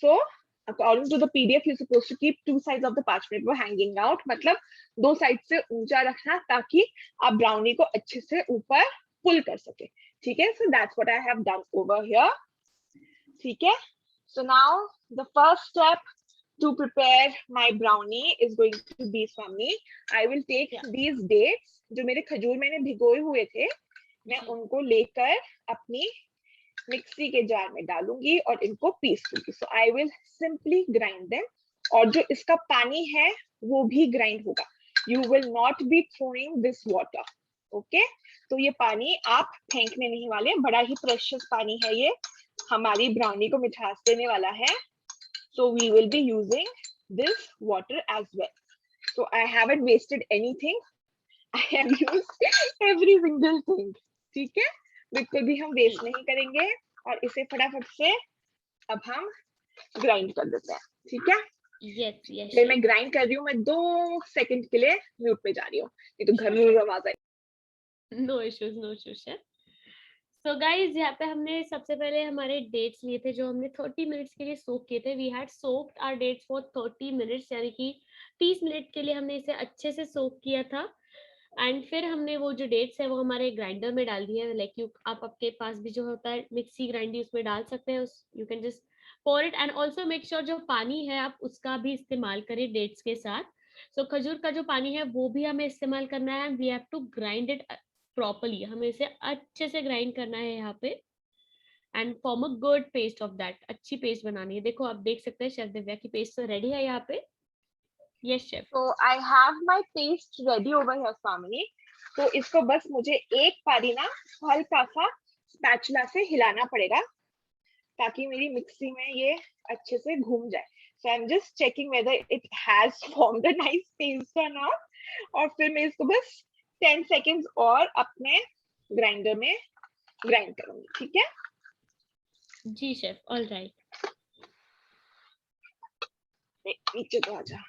So according to the PDF, you're supposed to keep 2 sides of the parchment paper hanging out. मतलब 2 साइड से ऊंचा रखना ताकि आप ब्राउनी को अच्छे से ऊपर पुल कर सके. ठीक है. So that's what I have done over here. ठीक है. So now the first step to prepare my brownie is going to be Swami. I will take these dates जो मेरे खजूर मैंने भिगोए हुए थे, मैं उनको लेकर अपनी मिक्सी के जार में डालूंगी और इनको पीस लूंगी. So I will simply grind them. और जो इसका पानी है वो भी ग्राइंड होगा. You will not be throwing this water. Okay? तो ये पानी आप फेंकने नहीं वाले. बड़ा ही प्रेशियस पानी है ये. हमारी ब्राउनी को मिठास देने वाला है. So we will be using this water as well. So I haven't wasted anything. I have used every single thing. ठीक है. बिल्कुल भी हम वेस्ट नहीं करेंगे और इसे फटाफट से अब हम ग्राइंड कर देते हैं. ठीक है. Yes. मैं ग्राइंड कर रही हूँ. मैं 2 सेकंड के लिए म्यूट पे जा रही हूँ, नहीं तो घर में आवाज आएगी. No issues, chef. So guys, यहाँ पे हमने सबसे पहले हमारे डेट्स लिए थे जो हमने 30 मिनट्स के लिए सोक किए थे. We had soaked our dates for 30 minutes, यानी कि 30 मिनट के लिए हमने इसे अच्छे से सोक किया था. एंड फिर हमने वो जो डेट्स है वो हमारे ग्राइंडर में डाल दिए. लाइक आप आपके पास भी जो होता है मिक्सी ग्राइंडी उसमें डाल सकते हैं. You can just pour it and also make sure जो पानी है आप उसका भी इस्तेमाल करें डेट्स के साथ. सो खजूर का जो पानी है वो भी हमें इस्तेमाल करना है. We have to grind it properly. हमें इसे अच्छे से ग्राइंड करना है यहाँ पे and form a good paste of that. अच्छी पेस्ट बनानी है. देखो आप देख सकते हैं शेफ दिव्या की पेस्ट तो रेडी है यहाँ पे. Yes, chef. So I have my paste ready over here, Swamini. तो इसको बस मुझे एक बारी ना हल्का सा स्पैचुला से हिलाना पड़ेगा ताकि मेरी मिक्सी में ये अच्छे से घूम जाए. So I'm just checking whether it has formed a nice paste or not. और फिर मैं इसको बस 10 seconds और अपने ग्राइंडर में ग्राइंड करूंगी. ठीक है. जी शेफ. All right. नीचे तो आजा.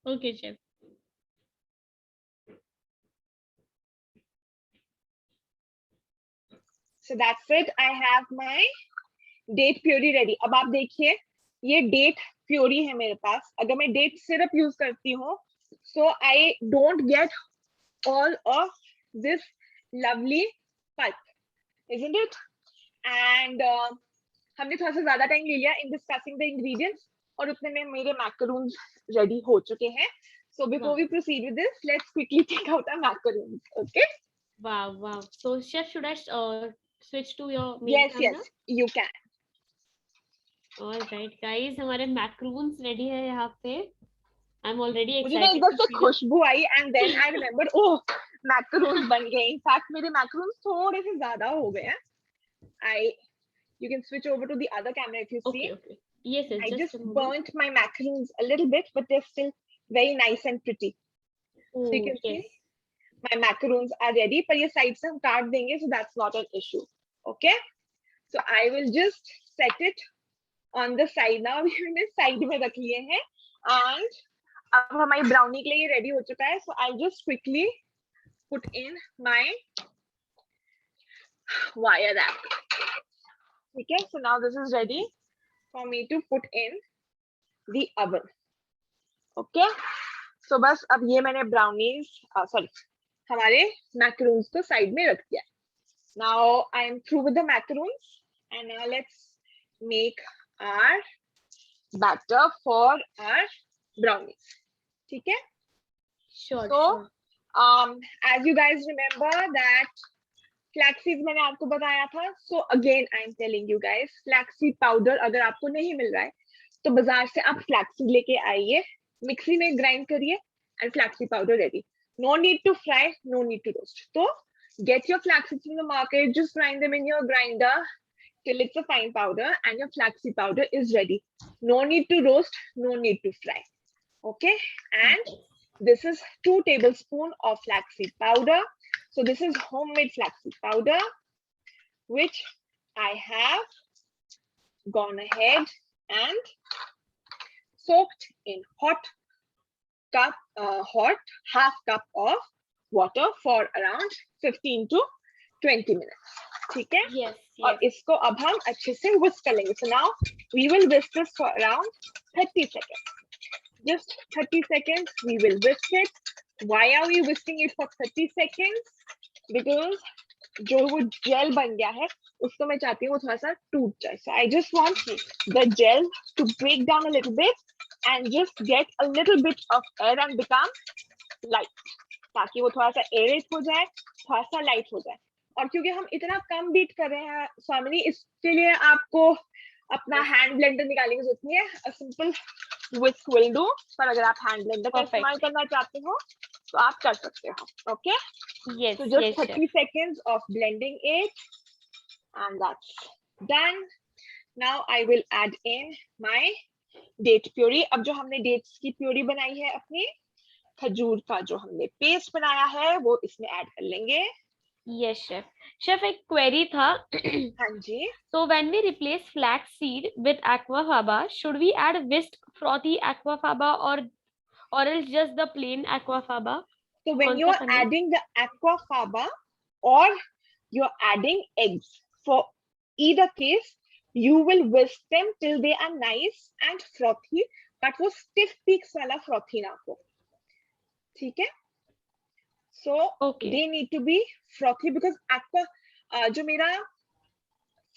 Okay, chef. So that's it. I have my date puree ready. अब आप देखिए ये date puree है मेरे पास. अगर मैं date syrup यूज करती हूँ, so I don't get all of this lovely pulp, isn't it? And हमने थोड़ा सा ज्यादा टाइम ले लिया in discussing the ingredients और उतने में मेरे macaroons ready हो चुके हैं. So before Wow. we proceed with this, let's quickly take out our macaroons. Okay? Wow, wow. So, chef, should I switch to your main Yes, camera? yes, you can. All right, guys, हमारे macaroons ready है यहाँ पे. I'm already मुझे ना excited एकदम to से see them. खुशबू I and then I remember oh macaroons बन गए. इनफैक्ट मेरे मैकरून्स थोड़े से ज्यादा हो गए हैं. आई You can switch over to the other camera if you see. Okay, okay. Yes, yes, I just just a moment. burnt my macaroons a little bit, but they're still very nice and pretty. So you Oh, can see yes. my macaroons are ready. पर ये side से हम काट देंगे, so that's not an issue. Okay? So I will just set it on the side now. मैंने side में रख लिए हैं and अब हमारी brownie के लिए ये ready हो चुका है. So I'll just quickly put in my wire wrap. Okay? So now this is ready for me to put in the oven. Okay? So बस अब ये मैंने brownies, sorry, हमारे macaroons को side में रख दिया. Now I am through with the macaroons and now let's make our batter for our brownies. ठीक है? Sure, So, sure. as you guys remember that flaxseed मैंने आपको बताया था. So again I am telling you guys, flaxseed powder अगर आपको नहीं मिल रहा है तो बाजार से आप flaxseed लेके आइए, मिक्सी में ग्राइंड करिए and flaxseed powder ready. No need to fry, no need to roast. So get your flaxseeds from the market, just grind them in your grinder till it's a fine powder and your flaxseed powder is ready. No need to roast, no need to fry. Okay, and this is 2 tablespoons of flaxseed powder. So this is homemade flaxseed powder, which I have gone ahead and soaked in hot half cup of water for around 15 to 20 minutes. ठीक है? Yes, और yes. इसको अब हम अच्छे से whisk कर लेंगे. So now we will whisk this for around 30 seconds. Just 30 seconds we will whisk it. Why are we whisking it for 30 seconds? Because जो वो gel बन गया है उसको मैं चाहती हूँ वो थोड़ा सा टूट जाए. So I just want the gel to break down a little bit and just get a little bit of air and become light, ताकि वो थोड़ा सा aerate हो जाए, थोड़ा सा light हो जाए. और क्योंकि हम इतना कम बीट कर रहे हैं स्वामिनी, इसके लिए आपको अपना हैंड ब्लेंडर निकालने की जरूरत नहीं है. A simple whisk will do. पर अगर आप हैंड ब्लेंडर का इस्तेमाल करना चाहते हो तो आप कर सकते हो. Okay? Yes, So just yes, 30 seconds of blending it and that's done. Now I will add in my date puree. अब जो हमने dates की प्योरी बनाई है अपनी, खजूर का जो हमने पेस्ट बनाया है वो इसमें ऐड कर लेंगे. yes, chef. Chef, एक query था. हाँ जी. So when we replace flax seed with aquafaba, should we add whisked frothy aquafaba or else just the plain aquafaba? So when कौन you सा are करना है? adding the aquafaba or you're adding eggs, for either case you will whisk them till they are nice and frothy, but वो stiff peaks वाला frothy ना हो. ठीक है? So Okay. they need to be frothy because जो मेरा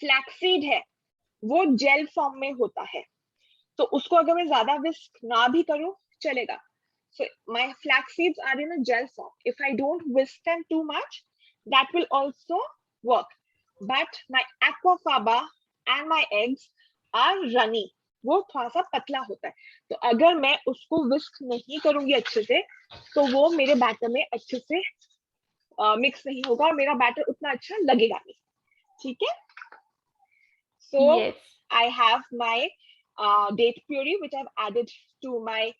flaxseed है वो gel form में होता है. तो उसको अगर मैं ज्यादा whisk ना भी करूं चलेगा. So my flax seeds are in a gel form. If I don't whisk them too much, that will also work. But my aquafaba and my eggs are runny. वो थोड़ा सा पतला होता है. तो अगर मैं उसको whisk नहीं करूंगी अच्छे से, तो वो मेरे बैटर में अच्छे से मिक्स नहीं होगा और मेरा बैटर उतना अच्छा लगेगा नहीं. ठीक है? So yes. I have my date puree which I've added to my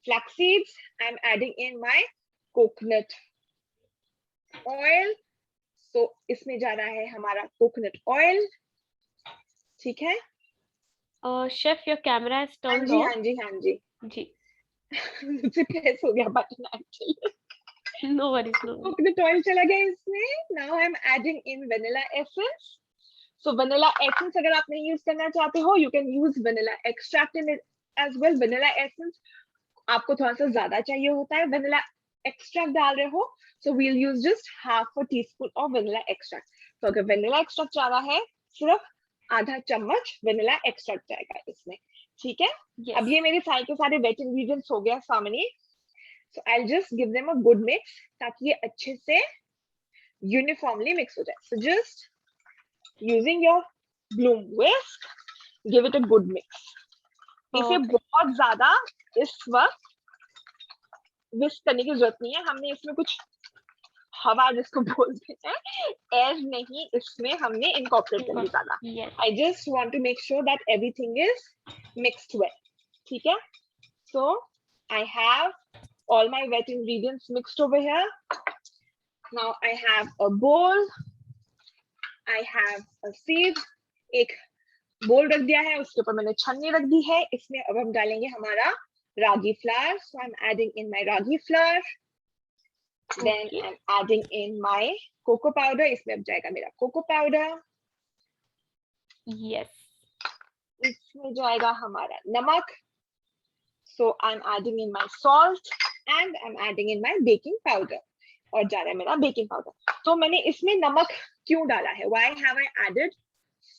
flax seeds. I'm adding in my coconut oil. So इसमें जा रहा है हमारा coconut oil. ठीक है? Chef, your camera is हाँ turned जी, off. हाँ जी, हाँ जी. जी. मुझसे प्रेस हो गया button actually. No worries, no worries. Coconut oil चला गया इसमें. Now I'm adding in vanilla essence. So vanilla essence अगर आप नहीं use करना चाहते हो, you can use vanilla extract in it as well. Vanilla essence आपको थोड़ा सा ज्यादा चाहिए होता है. Vanilla extract डाल रहे हो, so we'll use just half a teaspoon of vanilla extract. तो अगर vanilla extract चाह रहा है, सिर्फ आधा चम्मच vanilla extract जाएगा इसमें. ठीक है? Yes. अब ये मेरे सारे के सारे wet ingredients हो गया सामने. So I'll just give them a good mix ताकि ये अच्छे से uniformly mix हो जाए. So just using your bloom whisk, give it a good mix. इसे बहुत ज्यादा इस वक्त whisk करने की जरूरत नहीं है. हमने इसमें कुछ हवा जिसको बोलते हैं एयर नहीं इसमें हमने incorporate कर लिया ज्यादा. I just want to make sure that everything is mixed well. ठीक है? So I have all my wet ingredients mixed over here. Now I have a bowl. I have a sieve. एक बोल रख दिया है, उसके ऊपर मैंने छन्नी रख दी है. इसमें अब हम डालेंगे हमारा ragi flour. So I'm adding in my ragi flour. Then I'm adding in my cocoa powder. इसमें अब जाएगा मेरा cocoa powder. Yes. इसमें जाएगा हमारा नमक. So I'm adding in my salt and I'm adding in my baking powder. और जा रहा है मेरा baking powder. तो मैंने इसमें नमक क्यों डाला है? Why have I added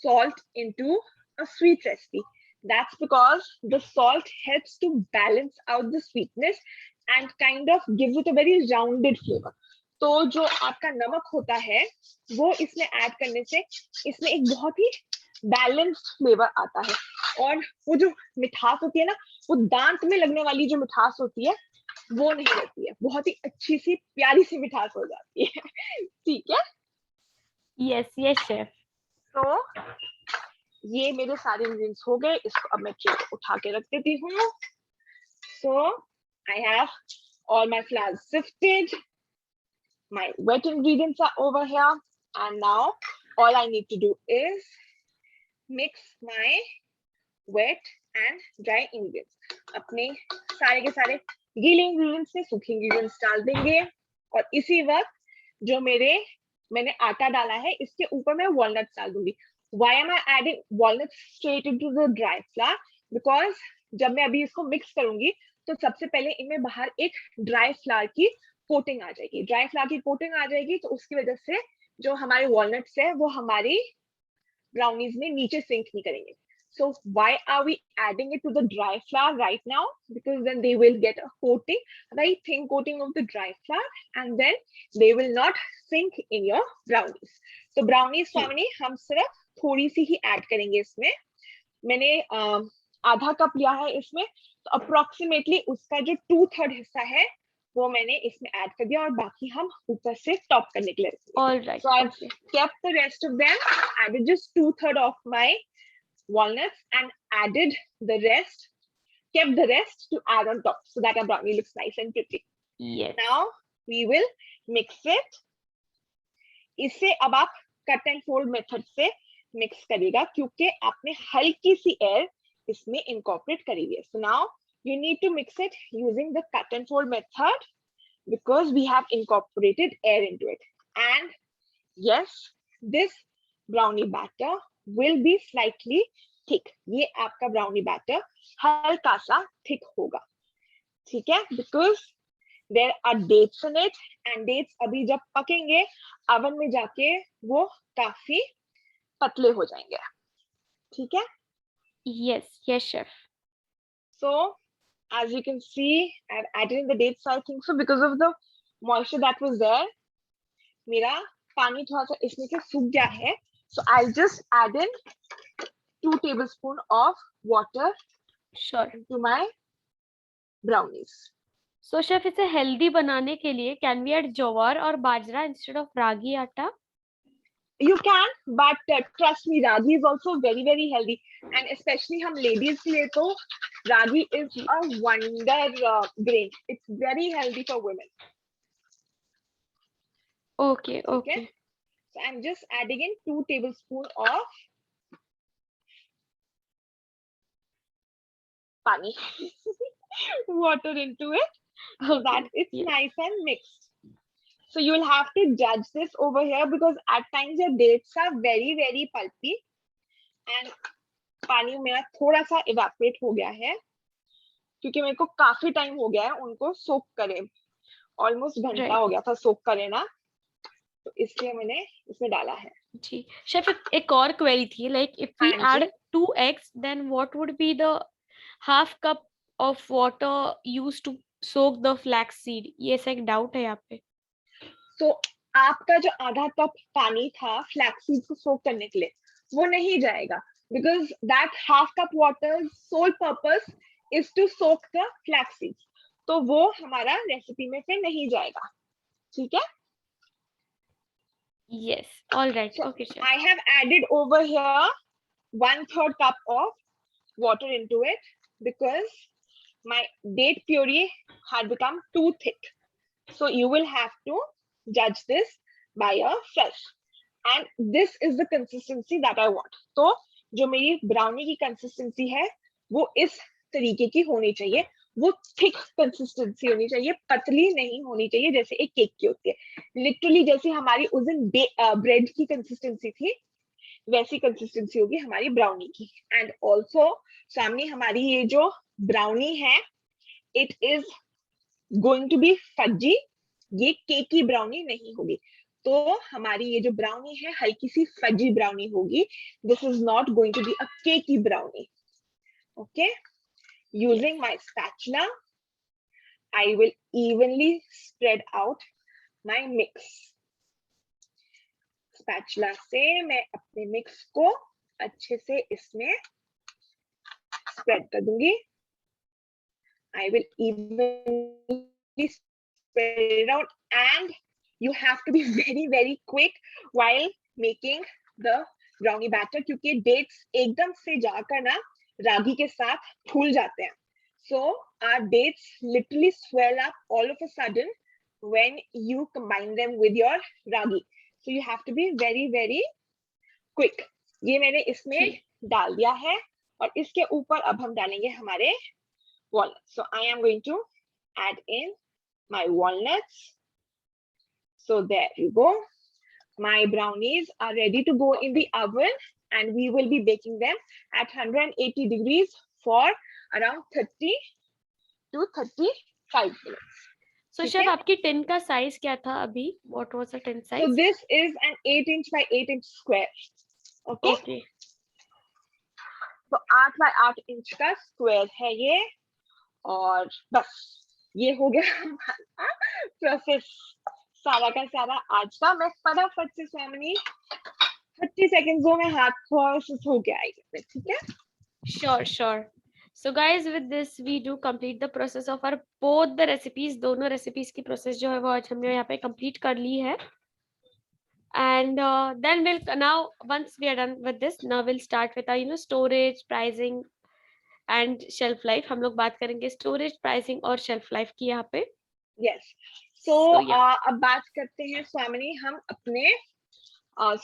salt into a sweet recipe? That's because the salt helps to balance out the sweetness and kind of gives it a very rounded flavor. तो जो आपका नमक होता है वो इसमें ऐड करने से इसमें एक बहुत ही बैलेंस्ड फ्लेवर आता है. और वो जो मिठास होती है ना, वो दांत में लगने वाली जो मिठास होती है वो नहीं रहती है. बहुत ही अच्छी सी प्यारी सी मिठास हो जाती है. ठीक है? Yes, chef. तो ये मेरे सारे इंग्रेडिएंट्स हो गए. इसको अब मैं ट्रे पे उठा के रख देती हूँ. So I have all my flour sifted. My wet ingredients are over here. And now all I need to do is mix my wet and dry ingredients. अपने सारे के सारे गीले ingredients में सूखे ingredients डाल देंगे. और इसी वक्त जो मैंने आटा डाला है इसके ऊपर मैं walnuts डाल दूंगी. Why am I adding walnuts straight into the dry flour? Because जब मैं अभी इसको mix करूंगी तो सबसे पहले इनमें बाहर एक dry flour की coating आ जाएगी. Dry flour की coating आ जाएगी तो उसकी वजह से जो हमारे walnuts है वो हमारी brownies में नीचे sink नहीं करेंगे. So why are we adding it to the dry flour right now? Because then they will get a coating, a very thin coating of the dry flour, and then they will not sink in your brownies. So brownies family हम सिर्फ थोड़ी सी ही add करेंगे इसमें. मैंने आधा cup लिया है इसमें, तो approximately उसका जो 2/3 हिस्सा है वो मैंने इसमें add कर दिया और बाकी हम ऊपर से top करने के लिए रखेंगे. All right. So I've kept the rest of them, added just 2/3 of my walnuts and added the rest, kept the rest to add on top so that our brownie looks nice and pretty. Yes. Now we will mix it. इसे अब आप cut and fold method से mix करिएगा क्योंकि आपने हल्की सी air इसमें incorporate करी हुई है. So now you need to mix it using the cut and fold method because we have incorporated air into it. And yes, this brownie batter will be slightly thick. ये आपका brownie batter हल्का सा thick होगा. ठीक है? Because there are dates in it and dates अभी जब पकेंगे oven में जाके वो काफी पतले हो जाएंगे. ठीक है? Yes, chef. So as you can see, I've added in the dates. I think so because of the moisture that was there, मेरा पानी थोड़ा सा इसमें से सूख गया है. So I'll just add in 2 tablespoons of water Sure. into my brownies. So chef, इसे healthy बनाने के लिए can we add jowar और बाजरा instead of ragi आटा? You can, but trust me, ragi is also very, very healthy. And especially हम ladies के लिए तो ragi is a wonder grain. It's very healthy for women. Okay. So I'm just adding in 2 tablespoons of pani, water into it so that it's nice and mixed. So you'll have to judge this over here because at times your dates are very, very pulpy and पानी मेरा थोड़ा सा evaporate हो गया है क्योंकि मेरे को काफी टाइम हो गया है उनको soak करे. Almost घंटा हो गया था soak करे ना, तो इसलिए मैंने इसमें डाला है. जी शेफ, एक और क्वेरी थी, like if we add 2 eggs then what would be the half cup of water used to soak the flax seed, ये ऐसा एक डाउट है यहाँ पे। तो आपका जो आधा कप पानी था फ्लैक्स सीड को सोक करने के लिए, वो नहीं जाएगा, because that half cup water sole purpose is to soak the flax seeds, तो वो हमारा रेसिपी में फिर नहीं जाएगा, ठीक है। Yes, all right. So Okay, chef. I have added over here 1/3 cup of water into it because my date puree had become too thick. So you will have to judge this by yourself. And this is the consistency that I want. तो जो मेरी brownie की consistency है वो इस तरीके की होनी चाहिए, वो थिक कंसिस्टेंसी होनी चाहिए, पतली नहीं होनी चाहिए जैसे एक केक की होती है। लिटरली जैसे हमारी उस दिन ब्रेड की कंसिस्टेंसी थी वैसी कंसिस्टेंसी होगी हमारी ब्राउनी की। एंड ऑल्सो सामने हमारी ये जो ब्राउनी है it is going to be fudgy, ये केक की ब्राउनी नहीं होगी। तो हमारी ये जो ब्राउनी है हल्की सी फजी ब्राउनी होगी, this is not going to be a cakey brownie. Okay, using my spatula I will evenly spread out my mix. Spatula से मैं अपने मिक्स को अच्छे से इसमें स्प्रेड कर दूंगी। I will evenly spread it out and you have to be very quick while making the brownie batter क्योंकि dates एकदम से जाकर ना रागी के साथ फूल जाते हैं। So our dates literally swell up all of a sudden when you combine them with your ragi. So you have to be very quick. ये मैंने इसमें डाल दिया है और इसके ऊपर अब हम डालेंगे हमारे walnuts. So I am going to add in my walnuts. So there you go. My brownies are ready to go in the oven and we will be baking them at 180 degrees for around 30 to 35 minutes. So chef, आपकी tin का size क्या था अभी? What was the tin size? So this is an 8-inch by 8-inch square. Okay. Okay. तो 8 by 8 inch का square है ये और बस ये हो गया हमारा प्रोसेस सारा का सारा आज का। मैं फटाफट से स्वामिनी 30 सेकंड्स में हाथ प्रोसेस हो गया है, ठीक है। Sure. So guys, with this we do complete the process of our both the recipes. दोनों recipes की process जो है वो आज हमने यहाँ पे complete कर ली है। And then we'll now once we are done with this, now we'll start with our storage, pricing and shelf life. हम लोग बात करेंगे storage, pricing और shelf life की यहाँ पे। Yes. So अब बात करते हैं स्वामिनी हम अपने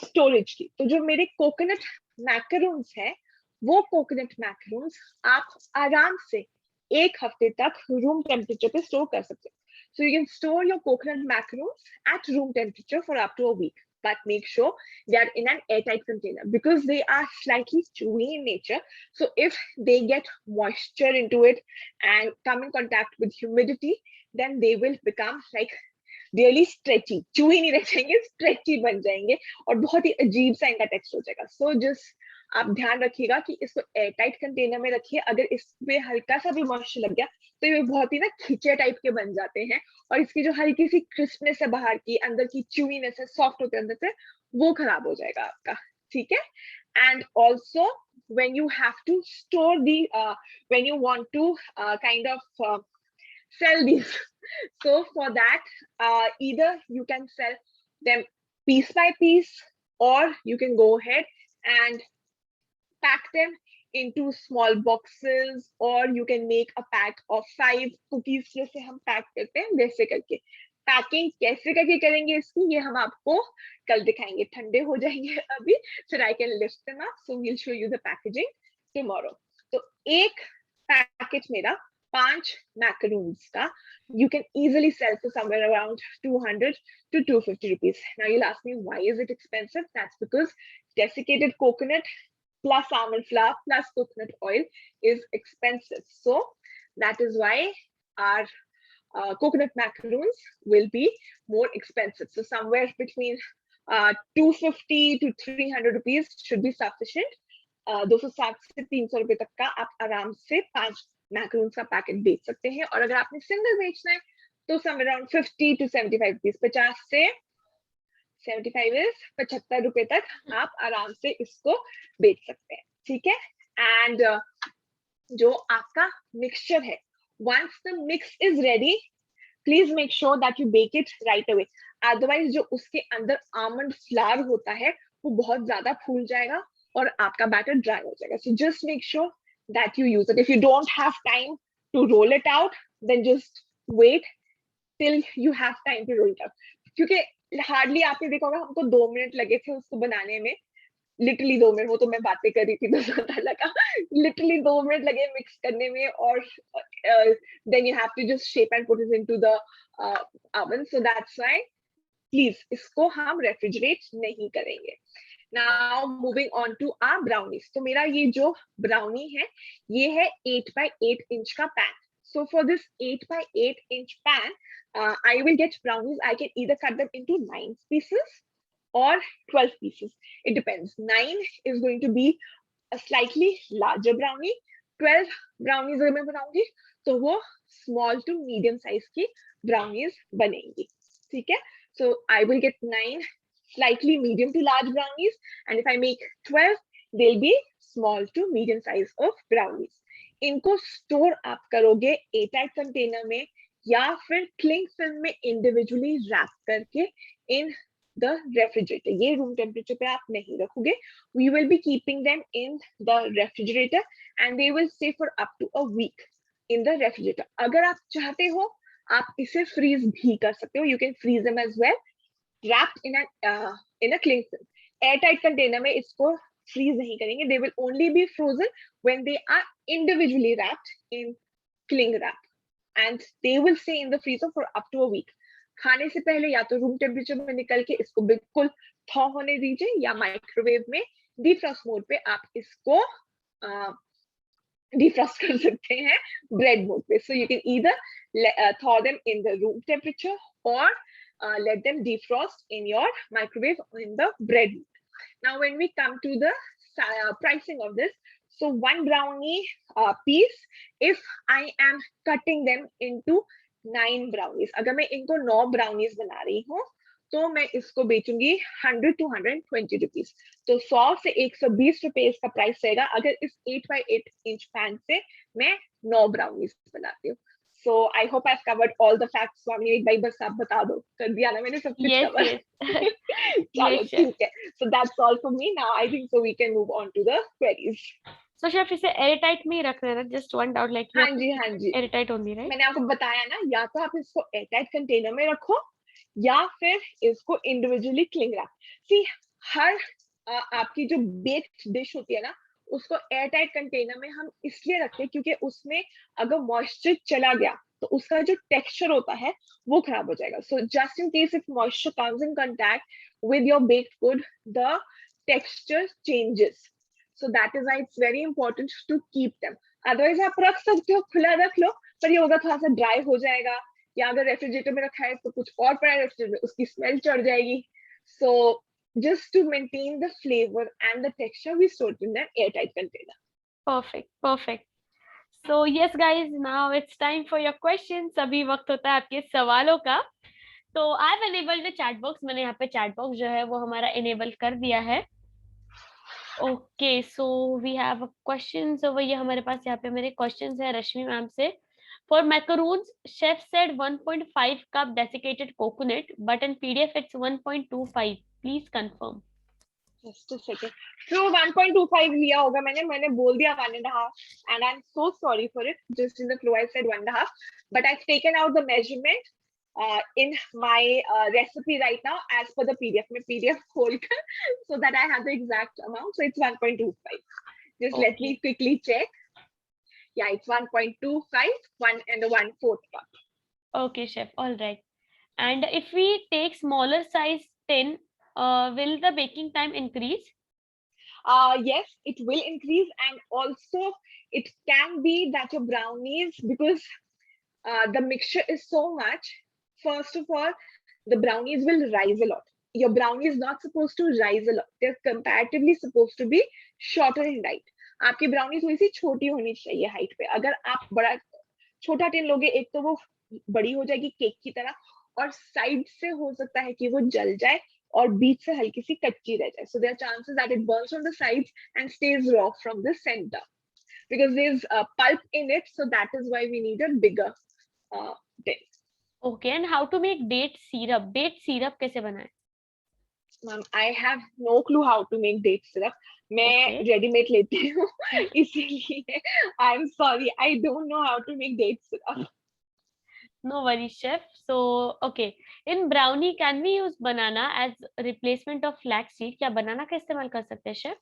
स्टोरेज की। तो जो मेरे कोकोनट मैकरून्स है वो कोकोनट मैकरून्स आप आराम से 1 हफ्ते तक रूम टेम्परेचर पे स्टोर कर सकते हैं। So you can store your coconut macaroons at room temperature for up to a week, but make sure they are in an airtight container because they are slightly chewy in nature. So if they get moisture into it and come in contact with humidity, then they will become like really stretchy, chewy नहीं रह जाएंगे, stretchy बन जाएंगे और बहुत ही अजीब सा इनका टेक्स्ट हो जाएगा। सो जस्ट आप ध्यान रखिएगा कि इसको एयर टाइट कंटेनर में रखिए। अगर इसमें हल्का सा भी मॉइस्चर लग गया तो ये बहुत ही ना खिंचे टाइप के बन जाते हैं और इसकी जो हल्की सी क्रिस्पनेस है बाहर की, अंदर की च्यूइनेस है, सॉफ्ट होते अंदर से, वो खराब हो जाएगा आपका, ठीक है। And also when you have to store the when you want to kind of sell these, so for that either you can sell them piece by piece or you can go ahead and pack them into small boxes or you can make a pack of 5 cookies जैसे हम pack करते हैं वैसे करके। Packing कैसे करके करेंगे इसकी ये हम आपको कल दिखाएंगे, ठंडे हो जाएंगे अभी, so I can lift them up, so we'll show you the packaging tomorrow। तो एक पैकेट मेरा 5 macaroons का you can easily sell for somewhere around 200 to 250 rupees। Now you'll ask me why is it expensive? That's because desiccated coconut plus almond flour plus coconut oil is expensive. So that is why our coconut macaroons will be more expensive. So somewhere between 250 to 300 rupees should be sufficient। 260 से 300 रुपए तक का आप आराम से 5 मैकरून्स का packet बेच सकते हैं। और अगर आपने सिंगल बेचना है तो सम अराउंड 50 to 75 रुपीज, 50 से 75 इज 75 रुपए तक आप आराम से इसको बेच सकते हैं, ठीक है। एंड जो आपका मिक्सचर है, once the mix is ready, please make sure that you bake it right away, otherwise जो उसके अंदर आमंड फ्लावर होता है वो बहुत ज्यादा फूल जाएगा और आपका बैटर ड्राई हो जाएगा। So just make sure that you use it. If you don't have time to roll it out, then just wait till you have time to roll it out, क्योंकि हार्डली आपने देखा होगा हमको 2 minute लगे थे उसको बनाने में, लिटरली 2 मिनट, वो तो मैं बातें कर रही थी तो पता लगा, लिटरली 2 मिनट लगे मिक्स करने में, और then you have to just shape and put it into the oven, so that's why please इसको हम रेफ्रिजरेट नहीं करेंगे। Now moving on to our brownies. तो मेरा ये जो ब्राउनी है ये है 8 by 8 इंच का pan. So for this 8 by 8 inch pan, I will get brownies. I can either cut them into 9 pieces or 12 pieces. It depends. 9 is going to be a slightly larger brownie. 12 brownies अगर मैं बनाऊंगी तो वो small to medium size की brownies बनेंगी, ठीक है। So I will get 9 slightly medium to large brownies, and if I make 12, they'll be small to medium size of brownies. इनको स्टोर आप करोगे एयरटाइट कंटेनर में या फिर क्लिंग फिल्म में इंडिविजुअली रैप करके इन द रेफ्रिजरेटर। ये room temperature पे आप नहीं रखोगे। We will be keeping them in the refrigerator and they will stay for up to a week in the refrigerator. अगर आप चाहते हो आप इसे फ्रीज भी कर सकते हो, you can freeze them as well wrapped in a cling film. Airtight container में इसको freeze नहीं करेंगे, they will only be frozen when they are individually wrapped in cling wrap and they will stay in the freezer for up to a week. खाने से पहले या तो room temperature में निकल के इसको बिल्कुल थॉ होने दीजिए, या माइक्रोवेव में डिफ्रॉस्ट मोड पे आप इसको डिफ्रॉस्ट कर सकते हैं ब्रेड मोड पे। So you can either thaw them in the room temperature or let them defrost in your microwave in the bread. Now when we come to the pricing of this, so one brownie piece, if I am cutting them into 9 brownies, अगर मैं इनको 9 brownies बना रही हूँ तो मैं इसको बेचूंगी 100 to 120 rupees. तो 100 से 120 रुपए इसका प्राइस रहेगा अगर इस 8 by 8 इंच पैन से मैं 9 ब्राउनीज बनाती हूँ। So I hope I've covered all the facts. स्वामी एक भाई बस आप बता दो, कर दिया ना मैंने सब कुछ cover? चलो ठीक है। So that's all for me. Now I think so we can move on to the queries. So chef इसे एयरटाइट में ही रख रहे हैं, just one doubt, like हाँ जी एयरटाइट होनी, राइट? मैंने आपको बताया ना, या तो आप इसको एयरटाइट कंटेनर में रखो या फिर इसको इंडिविजुअली क्लिंग रैप। सी हर आपकी जो बेक्ड डिश होती है ना उसको एयरटाइट कंटेनर में हम इसलिए रखते हैं क्योंकि उसमें अगर मॉइस्चर चला गया तो उसका जो टेक्सचर होता है वो खराब हो जाएगा। So just in case if moisture comes in contact with your baked good the texture changes. So that is why it's very important to keep them. Otherwise आप रख सकते हो, खुला रख लो, पर ये होगा थोड़ा सा ड्राई हो जाएगा, या अगर रेफ्रिजरेटर में रखा है तो कुछ और पड़ा है रेफ्रिजरेटर में उसकी स्मेल चढ़ जाएगी। सो just to maintain the flavor and the texture, we store it in an airtight container. Perfect. So yes guys, now it's time for your questions. अभी वक्त होता है आपके सवालों का। तो I've enabled the chat box. मैंने यहाँ पे chat box जो है वो हमारा enable कर दिया है। Okay, so we have questions over here. हमारे पास यहाँ पे मेरे questions है रश्मि मैम से। For macaroons, chef said 1.5 cup desiccated coconut, but in PDF it's 1.25. Please confirm. Just a second. So 1.25 लिया होगा मैंने बोल दिया 1.5, and I'm so sorry for it. Just in the flow I said 1.5, but I've taken out the measurement in my recipe right now as per the PDF. मैं PDF खोल कर so that I have the exact amount. So it's 1.25. Just okay. Let me quickly check. Yeah, it's 1.25, 1.25 cup. Okay, chef. All right. And if we take smaller size tin, will the baking time increase? Yes, it will increase, and also it can be that your brownies, because the mixture is so much, first of all, the brownies will rise a lot. Your brownie is not supposed to rise a lot. They're comparatively supposed to be shorter in height. आपकी brownie थोड़ी सी छोटी होनी चाहिए height पे। अगर आप बड़ा छोटा टिन लोगे, एक तो वो बड़ी हो जाएगी केक की तरह, और साइड से हो सकता है कि वो जल जाए और बीच से हल्की सी कच्ची रह जाए। So there are chances that it burns from the sides and stays raw from the centre because there's pulp in it, so that is why we need a bigger tin. Okay, and how to make date syrup? Date syrup कैसे बनाएं? Ma'am, I have no clue how to make date syrup. मैं Okay. Readymade लेती हूँ इसीलिए I am sorry, I don't know how to make date syrup. No worries, chef. So, okay. In brownie, can we use banana as replacement of flaxseed? क्या बनाना का इस्तेमाल कर सकते हैं, chef?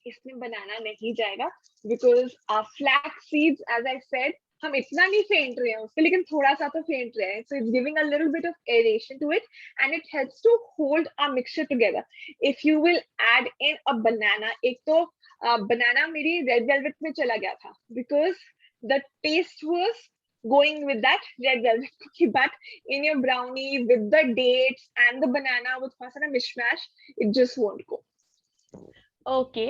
इसमें बनाना नहीं जाएगा because flax seeds, as I said, हम इतना नहीं फेंट रहे हैं उसके, लेकिन थोड़ा सा तो फेंट रहे हैं। So it's giving a little bit of aeration to it and it helps to hold a mixture together. If you will add in a banana, एक तो बनाना मेरी रेड वेलवेट में चला गया था because the taste was going with that red velvet cookie, but in your brownie with the dates and the banana with थोड़ा सा ना mishmash, it just won't go. Okay,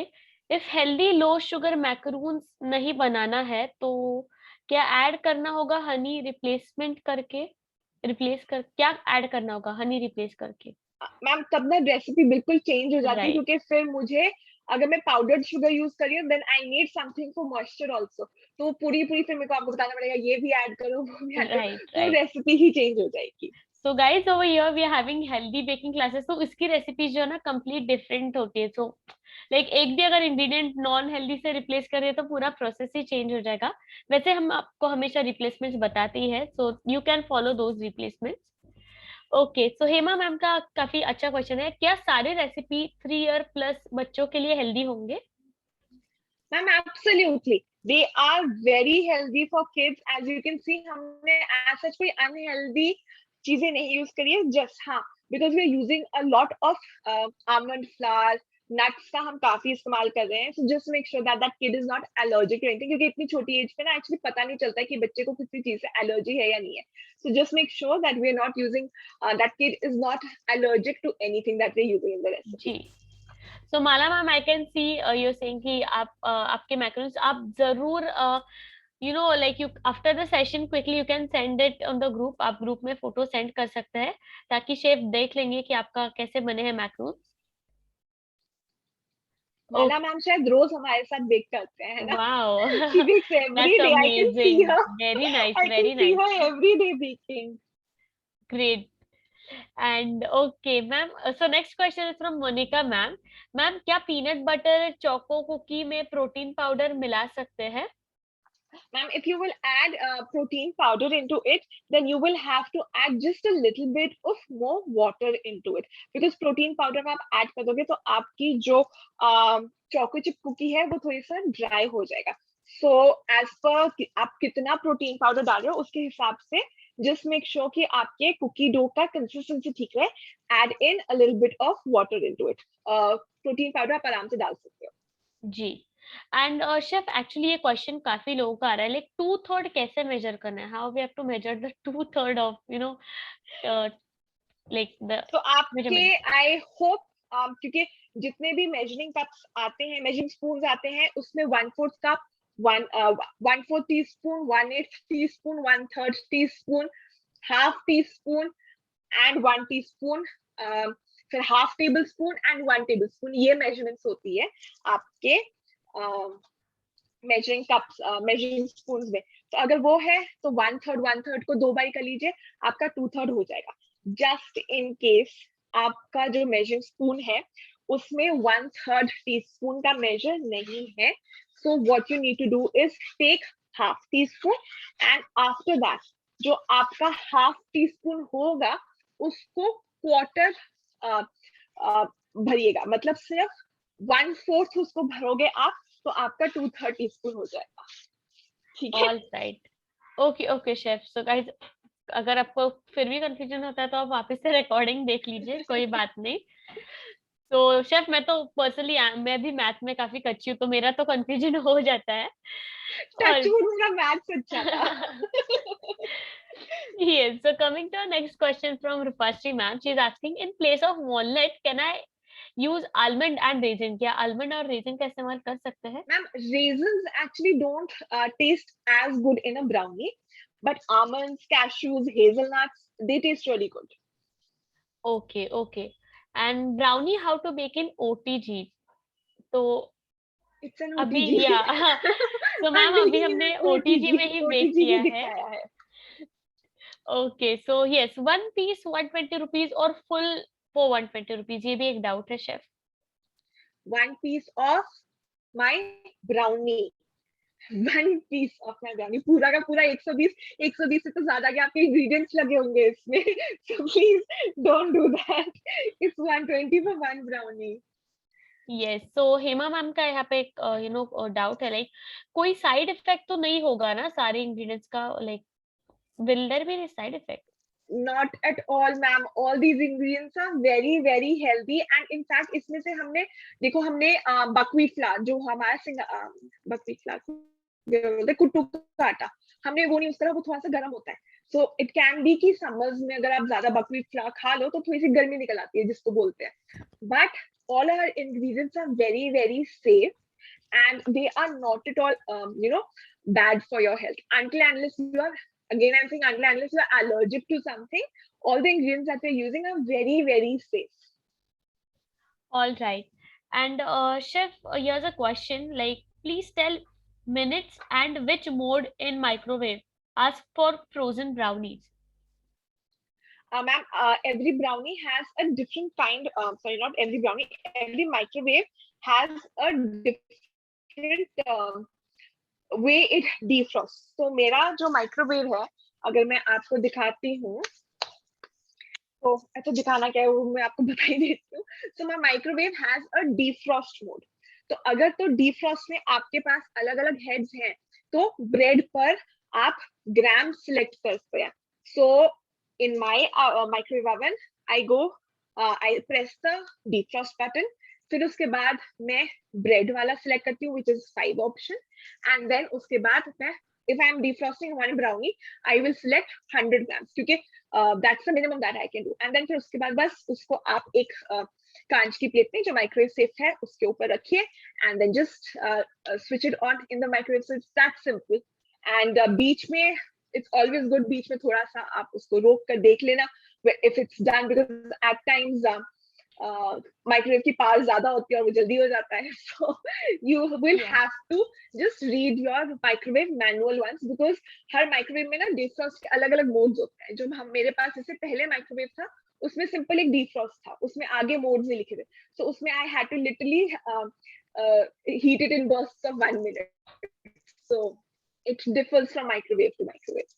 if healthy low sugar macaroons नहीं बनाना है तो क्या add करना होगा हनी रिप्लेसमेंट करके? क्या ऐड करना होगा हनी रिप्लेस करके? मैम तब ना रेसिपी बिल्कुल चेंज हो जाती है, राइट, क्योंकि फिर मुझे, अगर मैं पाउडर्ड शुगर यूज कर रही हूँ, then I need something for moisture also. तो पूरी पूरी फिर मेरे को आपको बताना पड़ेगा ये भी ऐड करो वो भी ऐड करो, राइट, तो राइट। रेसिपी ही चेंज हो जाएगी। So guys, over here we are having healthy baking classes, तो इसकी रेसिपीज जो है ना कंप्लीट डिफरेंट होती है। सो लाइक एक भी अगर इंग्रेडिएंट नॉन हेल्दी से रिप्लेस करें तो पूरा प्रोसेस ही चेंज हो जाएगा। वैसे हम आपको हमेशा रिप्लेसमेंट्स बताते ही है, सो you can follow those replacements. Okay, so Hema ma'am का काफी अच्छा क्वेश्चन है, क्या सारे रेसिपी 3 ईयर प्लस बच्चों के लिए हेल्दी होंगे? Ma'am absolutely, they are very healthy for kids. As you can see, हमने एज सच कोई अनहेल्दी चीजें नहीं यूज करी है, जस्ट हाँ because we are using a lot of almond flour, nuts का हम काफी इस्तेमाल कर रहे हैं। So just make sure that that kid is not allergic to anything, क्योंकि इतनी छोटी एज पे ना एक्चुअली पता नहीं चलता है कि बच्चे को किसी चीज से एलर्जी है या नहीं है। So just make sure that we are not using, that kid is not allergic to anything that we are using in the recipe. जी, so Mala ma'am, I can see you saying कि आप आपके macarons आप जरूर you know like you after the session quickly you can send it on the group, आप group में photo send कर सकते हैं ताकि शेफ देख लेंगे कि आपका कैसे बने हैं मैकरोन्स। माला मैम शायद रोज हमारे साथ बेक करते हैं, है ना? Wow, She bakes every that's day. I can see amazing, her. Very nice, I can very see nice, her every day baking. Great. And okay ma'am, so next question is from Monica ma'am. Ma'am, क्या peanut butter choco cookie में protein powder मिला सकते हैं? Ma'am, if you will add protein powder into it, then you will have to add just a little bit of more water into it. Because protein powder आप add कर दोगे तो आपकी जो choco chip cookie है वो थोड़ी सा dry हो जाएगा. So as per आप कितना protein powder डाल रहे हो उसके हिसाब से just make sure कि आपके cookie dough का consistency ठीक रहे. Add in a little bit of water into it. Protein powder आप आराम से डाल सकते हो. जी, एंड शेफ एक्चुअली ये क्वेश्चन काफी लोगों का आ रहा है, लाइक 2/3 कैसे मेजर करना है? How we have to measure the 2/3 of you know like the तो आपके मेजरमेंट? आई होप, क्योंकि जितने भी मेजरिंग कप्स आते हैं, मेजरिंग स्पून आते हैं, उसमें 1/4 cup, 1/4 teaspoon, 1/8 teaspoon, 1/3 teaspoon, half teaspoon and 1 teaspoon, फिर half tablespoon and 1 tablespoon, ये मेजरमेंट्स होती है आपके मेजरिंग कप्स, मेजरिंग स्पून में। तो अगर वो है तो 1/3 को 2 बार कर लीजिए, आपका 2/3 हो जाएगा। जस्ट इन केस आपका जो मेजरिंग स्पून है उसमें 1/3 टीस्पून का मेजर नहीं है, so what you need to do is take half teaspoon and after that जो आपका हाफ टी स्पून होगा उसको क्वार्टर भरिएगा, मतलब सिर्फ 1/4 उसको भरोगे आप, तो आपका 2/3 टीस्पून हो जाएगा। ठीक है? All right, okay okay chef. So guys, अगर आपको फिर भी कंफ्यूजन होता है तो आप वापस से रिकॉर्डिंग देख लीजिए, कोई बात नहीं। तो शेफ, मैं तो पर्सनली मैं भी मैथ में काफी कच्ची हूँ, तो मेरा तो कंफ्यूजन हो जाता है। और टचवुड मेरा मैथ्स अच्छा था। yes, so coming to our next question from Rupashri ma'am, she is asking, in place of walnut, can I use almond and resin, क्या आलमंड और रेजिन का इस्तेमाल कर सकते हैं? Ma'am, raisins actually don't taste as good in a brownie, but almonds, cashews, hazelnuts, they taste really good. Okay okay. And brownie how to bake in OTG, तो It's an अभी OTG. या तो I'm ma'am अभी making it हमने an OTG OTG. में ही bake OTG किया ही है। दिखाया है. Okay so yes, one piece 120 rupees और फुल फॉर 120 रुपीज, ये भी एक डाउट है chef. One piece of my brownie. One piece of my brownie. पूरा का पूरा 120, 120 से तो ज्यादा के आपके ingredients लगे होंगे इसमें. So please don't do that. It's 120 for one brownie. Yes, so Hema ma'am का यहाँ पे एक डाउट है, लाइक कोई साइड इफेक्ट तो नहीं होगा ना सारे इंग्रेडिएंट्स का, like will there be side effect? Not at all, ma'am. All these ingredients are very very healthy, and in fact इसमें से हमने देखो हमने buckwheat flour जो हमारा buckwheat flour बोलते कुट्टू का आटा, हमने वो नहीं, उस तरह वो थोड़ा सा गर्म होता है. सो इट कैन बी कि समर्स में अगर आप ज्यादा बकवीट फ्लावर खा लो तो थोड़ी सी गर्मी निकल आती है जिसको बोलते हैं. But all our ingredients are very very safe and they are not at all bad for your health until and unless you are, again I'm saying, until and unless you are allergic to something. All the ingredients that we're using are very very safe. All right. And chef, here's a question, like please tell minutes and which mode in microwave. Ask for frozen brownies. Ma'am, every brownie has a different kind. Sorry, not every brownie. Every microwave has a different way it defrosts. So मेरा जो microwave है, अगर मैं आपको दिखाती हूँ, तो अच्छा दिखाना क्या है वो मैं आपको बता ही देती हूँ. So my microwave has a defrost mode. तो अगर तो defrost में आपके पास अलग अलग heads हैं, तो bread पर आप ग्राम select करते हैं. So in my microwave oven, I press the defrost button. फिर उसके बाद मैं bread वाला select करती हूँ, which is 5 option, and then उसके बाद मैं, if I am defrosting one brownie, I will select 100 grams क्योंकि that's the minimum that I can do. And then फिर उसके बाद बस उसको आप एक कांच की प्लेट में जो माइक्रोवेव सेफ है उसके ऊपर रखिए, and then just switch it on in the microwave. So it's that simple. And बीच में it's always good बीच में थोड़ा सा आप उसको रोक कर देख लेना if it's done, because at times microwave की पावर ज्यादा होती है और वो जल्दी हो जाता है. So you will have to just read your microwave manual once, because her microwave में ना defrost के अलग अलग मोड्स होते हैं. जो हम मेरे पास जैसे पहले माइक्रोवेव था उसमें सिंपल एक defrost था, उसमें आगे मोड्स नहीं लिखे थे. So उसमें I had to literally heat it in bursts of 1 minute. So it differs from microwave to microwave.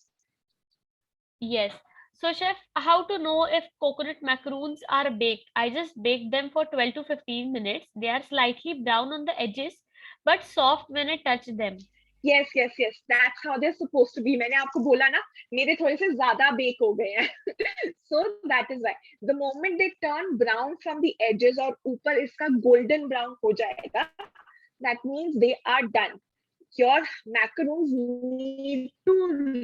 Yes. So chef, how to know if coconut macaroons are baked? I just baked them for 12 to 15 minutes. They are slightly brown on the edges, but soft when I touch them. Yes. That's how they're supposed to be. मैंने आपको बोला ना, मेरे थोड़े से ज्यादा bake हो गए हैं. So that is why. The moment they turn brown from the edges और ऊपर इसका golden brown हो जाएगा, that means they are done. Your macaroons need to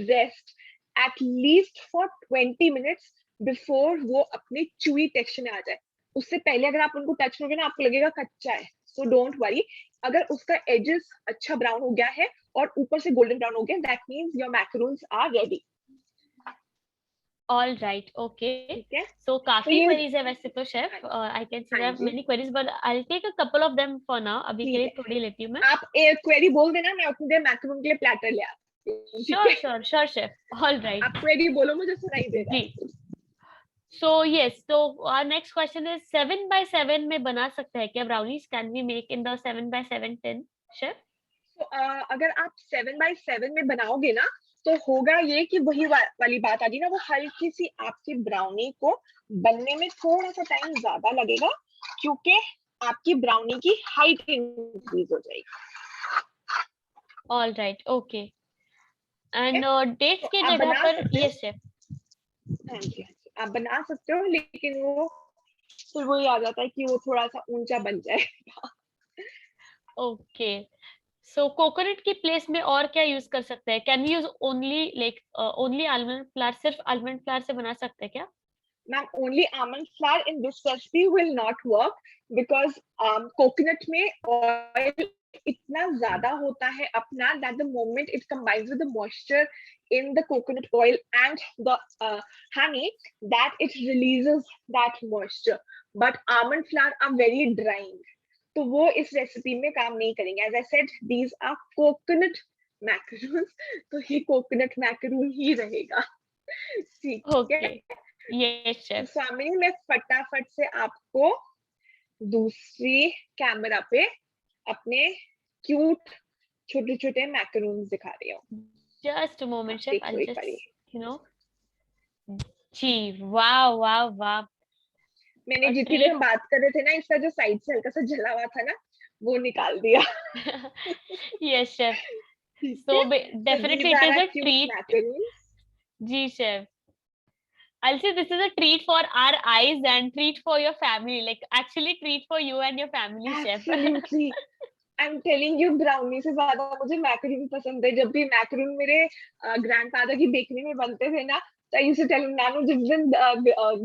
rest at least for 20 minutes before वो अपने chewy texture में आ जाए. उससे पहले अगर आप उनको टच करोगे ना आपको लगेगा कच्चा है. So don't worry. अगर उसका edges अच्छा brown हो गया है और ऊपर से golden brown हो गया, that means your macaroons are ready. All right, okay. ठीक है. So काफी ये queries है वैसे तो chef. I can see there are many queries, but I'll take a couple of them for now. अभी के लिए थोड़ी लेती हूँ मैं. आप एक query बोल देना, मैं उतनी देर macaron के लिए platter ले आती हूँ. Sure chef. All right. आप query बोलो, मुझे सुनाई देगा. जी. So yes, so our next question is 7x7 में बना सकते हैं क्या brownies? Can we make in the 7x7 tin, chef? So, अगर आप 7x7 में बनाओगे ना तो होगा ये कि वही वाली बात आ गई ना, वो हल्की सी आपकी ब्राउनी को बनने में थोड़ा सा टाइम ज्यादा लगेगा क्योंकि आपकी ब्राउनी की हाइट इंक्रीज हो जाएगी. All right, okay. And dates की आप जगह बना पर सकते हो. yes chef. हाँ जी, आप बना सकते हो, लेकिन वो फिर वही आ जाता है कि वो थोड़ा सा ऊंचा बन जाएगा. Okay. So coconut की प्लेस में और क्या यूज कर सकते हैं? Can we use only like only almond flour? सिर्फ almond flour से बना सकते हैं क्या? Ma'am, only almond flour in this recipe will not work because coconut में oil इतना ज़्यादा होता है अपना that the moment it combines with the moisture in the coconut oil and the honey, that it releases that moisture. But almond flour are very drying. तो वो इस recipe में काम नहीं करेंगे. As I said, these are coconut macaroons. तो ये coconut macaroon ही रहेगा. ठीक है. Okay. Yes, तो chef. स्वामिनी, मैं फटाफट से आपको दूसरी कैमरा पे अपने क्यूट छोटे छोटे मैकरून्स दिखा रही हूँ. Just a moment, chef. देखो I'll एक just, बारी. you know. Ji, wow, wow, wow. मैंने A जितनी भी treat. हम बात कर रहे थे ना, इसका जो साइड से हल्का सा जला हुआ था ना, वो निकाल दिया. Yes, chef. ठीक So है. definitely it is a treat. Macaroons. जी, chef. I'll say this is a treat for our eyes and treat for your family. Like actually treat for you and your family, chef. Absolutely. I am telling you, brownie से ज्यादा मुझे macaroon पसंद है. जब भी macaroon मेरे grandfather की bakery में बनते थे ना, तो I used to tell him, नानू जिस दिन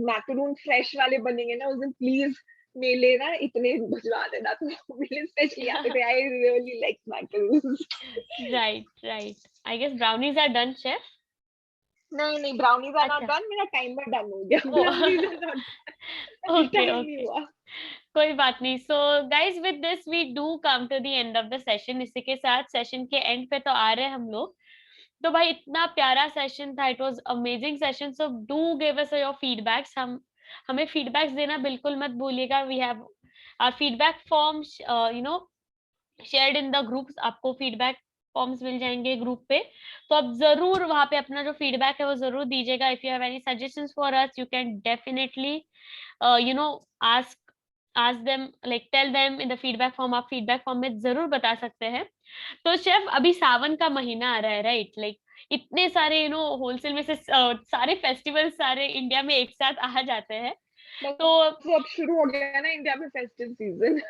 मैकरून फ्रेश वाले बनेंगे ना, उस दिन प्लीज मेरे ना इतने भिजवा देना. तो मेरे स्पेशली आते थे. I really like macaroons. Right, right. I guess brownies are done, chef. नहीं नहीं, ब्राउनीज आर नॉट अच्छा. डन. मेरा टाइमर डन हो गया. Oh. Brownies are not done. Okay, time नहीं okay. हुआ. कोई बात नहीं. So guys, with this we do come to the end of the session. इसी के साथ सेशन के एंड पे तो आ रहे हैं हम लोग. तो भाई इतना प्यारा सेशन था. It was amazing session. So do give us your feedbacks. हमें फीडबैक्स देना बिल्कुल मत भूलिएगा. We have our feedback forms you know shared in the groups. आपको फीडबैक फॉर्म्स मिल जाएंगे ग्रुप पे. तो आप जरूर वहां पे अपना जो फीडबैक है वो जरूर दीजिएगा. If you have any suggestions for us, you can definitely you know ask them, like tell them in the feedback form. आप feedback form में जरूर बता सकते हैं. तो शेफ अभी सावन का महीना आ रहा है, राइट? लाइक इतने सारे होलसेल में से सारे फेस्टिवल्स सारे इंडिया में एक साथ आ जाते हैं. तो अब शुरू हो गया ना इंडिया में फेस्टिव सीजन.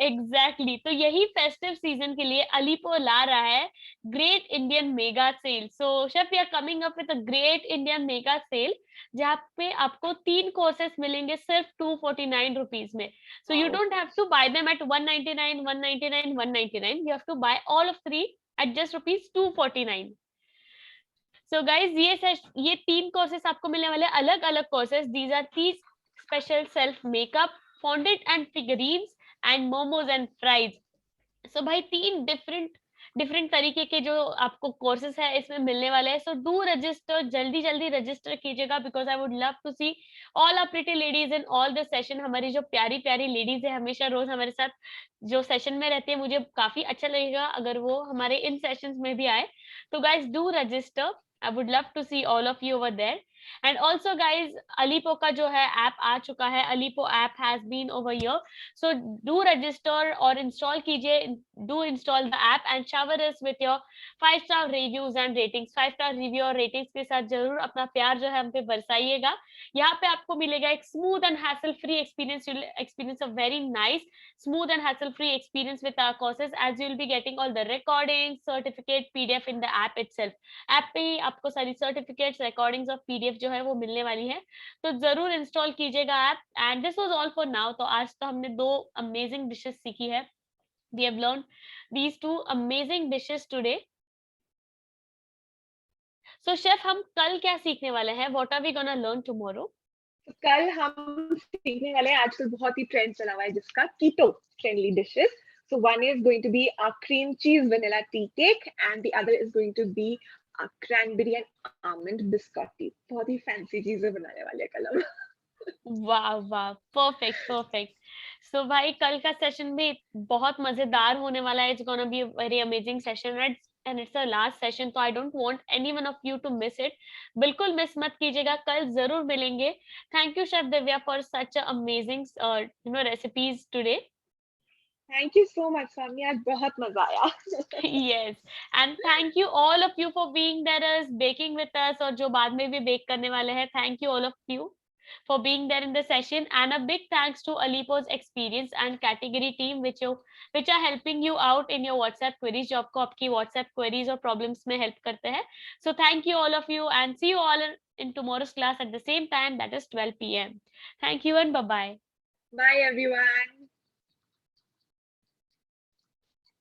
एग्जैक्टली तो यही फेस्टिव सीजन के लिए अलीपो ला रहा है great Indian mega sale. So chef we are coming up with a great Indian mega sale जहाँ पे आपको 3 कोर्सेस मिलेंगे सिर्फ 249 रुपीज में. So you don't have to buy them at 199 199 199. You have to buy all of 3 at just rupees 249. So guys ये 3 courses आपको मिलने वाले अलग अलग courses. These are 3 special self makeup, fondant and figurines and momos and fries. So भाई 3 different तरीके के जो आपको कोर्सेज है इसमें मिलने वाले हैं. सो डू रजिस्टर, जल्दी जल्दी रजिस्टर कीजिएगा because I would love to see all our pretty ladies in all the session. हमारी जो प्यारी प्यारी लेडीज है हमेशा रोज हमारे साथ जो सेशन में रहती है, मुझे काफी अच्छा लगेगा अगर वो हमारे इन सेशंस में भी आए. तो guys do register. I would love to see all of you over there. And also guys, Alipo का जो है ऐप आ चुका है. Alipo app has been over here. So do register और install कीजिए. Do install the app and shower us with your 5-star reviews and ratings. 5-star review और ratings के साथ जरूर अपना प्यार जो है हम पे बरसाइएगा. यहाँ पे आपको मिलेगा एक smooth and hassle free experience. You'll experience a very nice smooth and hassle free experience with our courses as you'll be getting all the recordings, certificate, PDF in the app itself. App पे ही आपको सारी certificates, recordings और PDF जो है वो मिलने वाली है. तो जरूर इंस्टॉल कीजिएगा app. And this was all for now. तो आज तो हमने 2 अमेजिंग डिशेस सीखी है. We have learn these 2 amazing dishes today. So chef हम कल क्या सीखने वाले हैं? What are we gonna learn tomorrow? कल हम सीखने वाले हैं आजकल बहुत ही ट्रेंड चला हुआ है जिसका keto friendly dishes. So one is going to be a cream cheese vanilla tea cake and the other is going to be a cranberry and almond biscotti. बहुत ही फैंसी चीजें बनाने वाले कल हम. वाह वाह, परफेक्ट परफेक्ट. सो भाई कल का सेशन भी बहुत मजेदार होने वाला है. It's gonna be a very amazing session and it's the last session. तो I don't want anyone of you to miss it. बिल्कुल मिस मत कीजिएगा. कल जरूर मिलेंगे. Thank you chef Divya for such amazing recipes today. Thank you so much, Swami. आज बहुत मजा आया. Yes, and thank you all of you for being there as baking with us और जो बाद में भी बेक करने वाले हैं. Thank you all of you. for being there in the session, and a big thanks to Alipo's experience and category team which are helping you out in your WhatsApp queries. जो आपको आपकी WhatsApp queries और problems में help करते हैं. So thank you all of you, and see you all in tomorrow's class at the same time, that is 12 p.m. Thank you and bye bye. Bye everyone.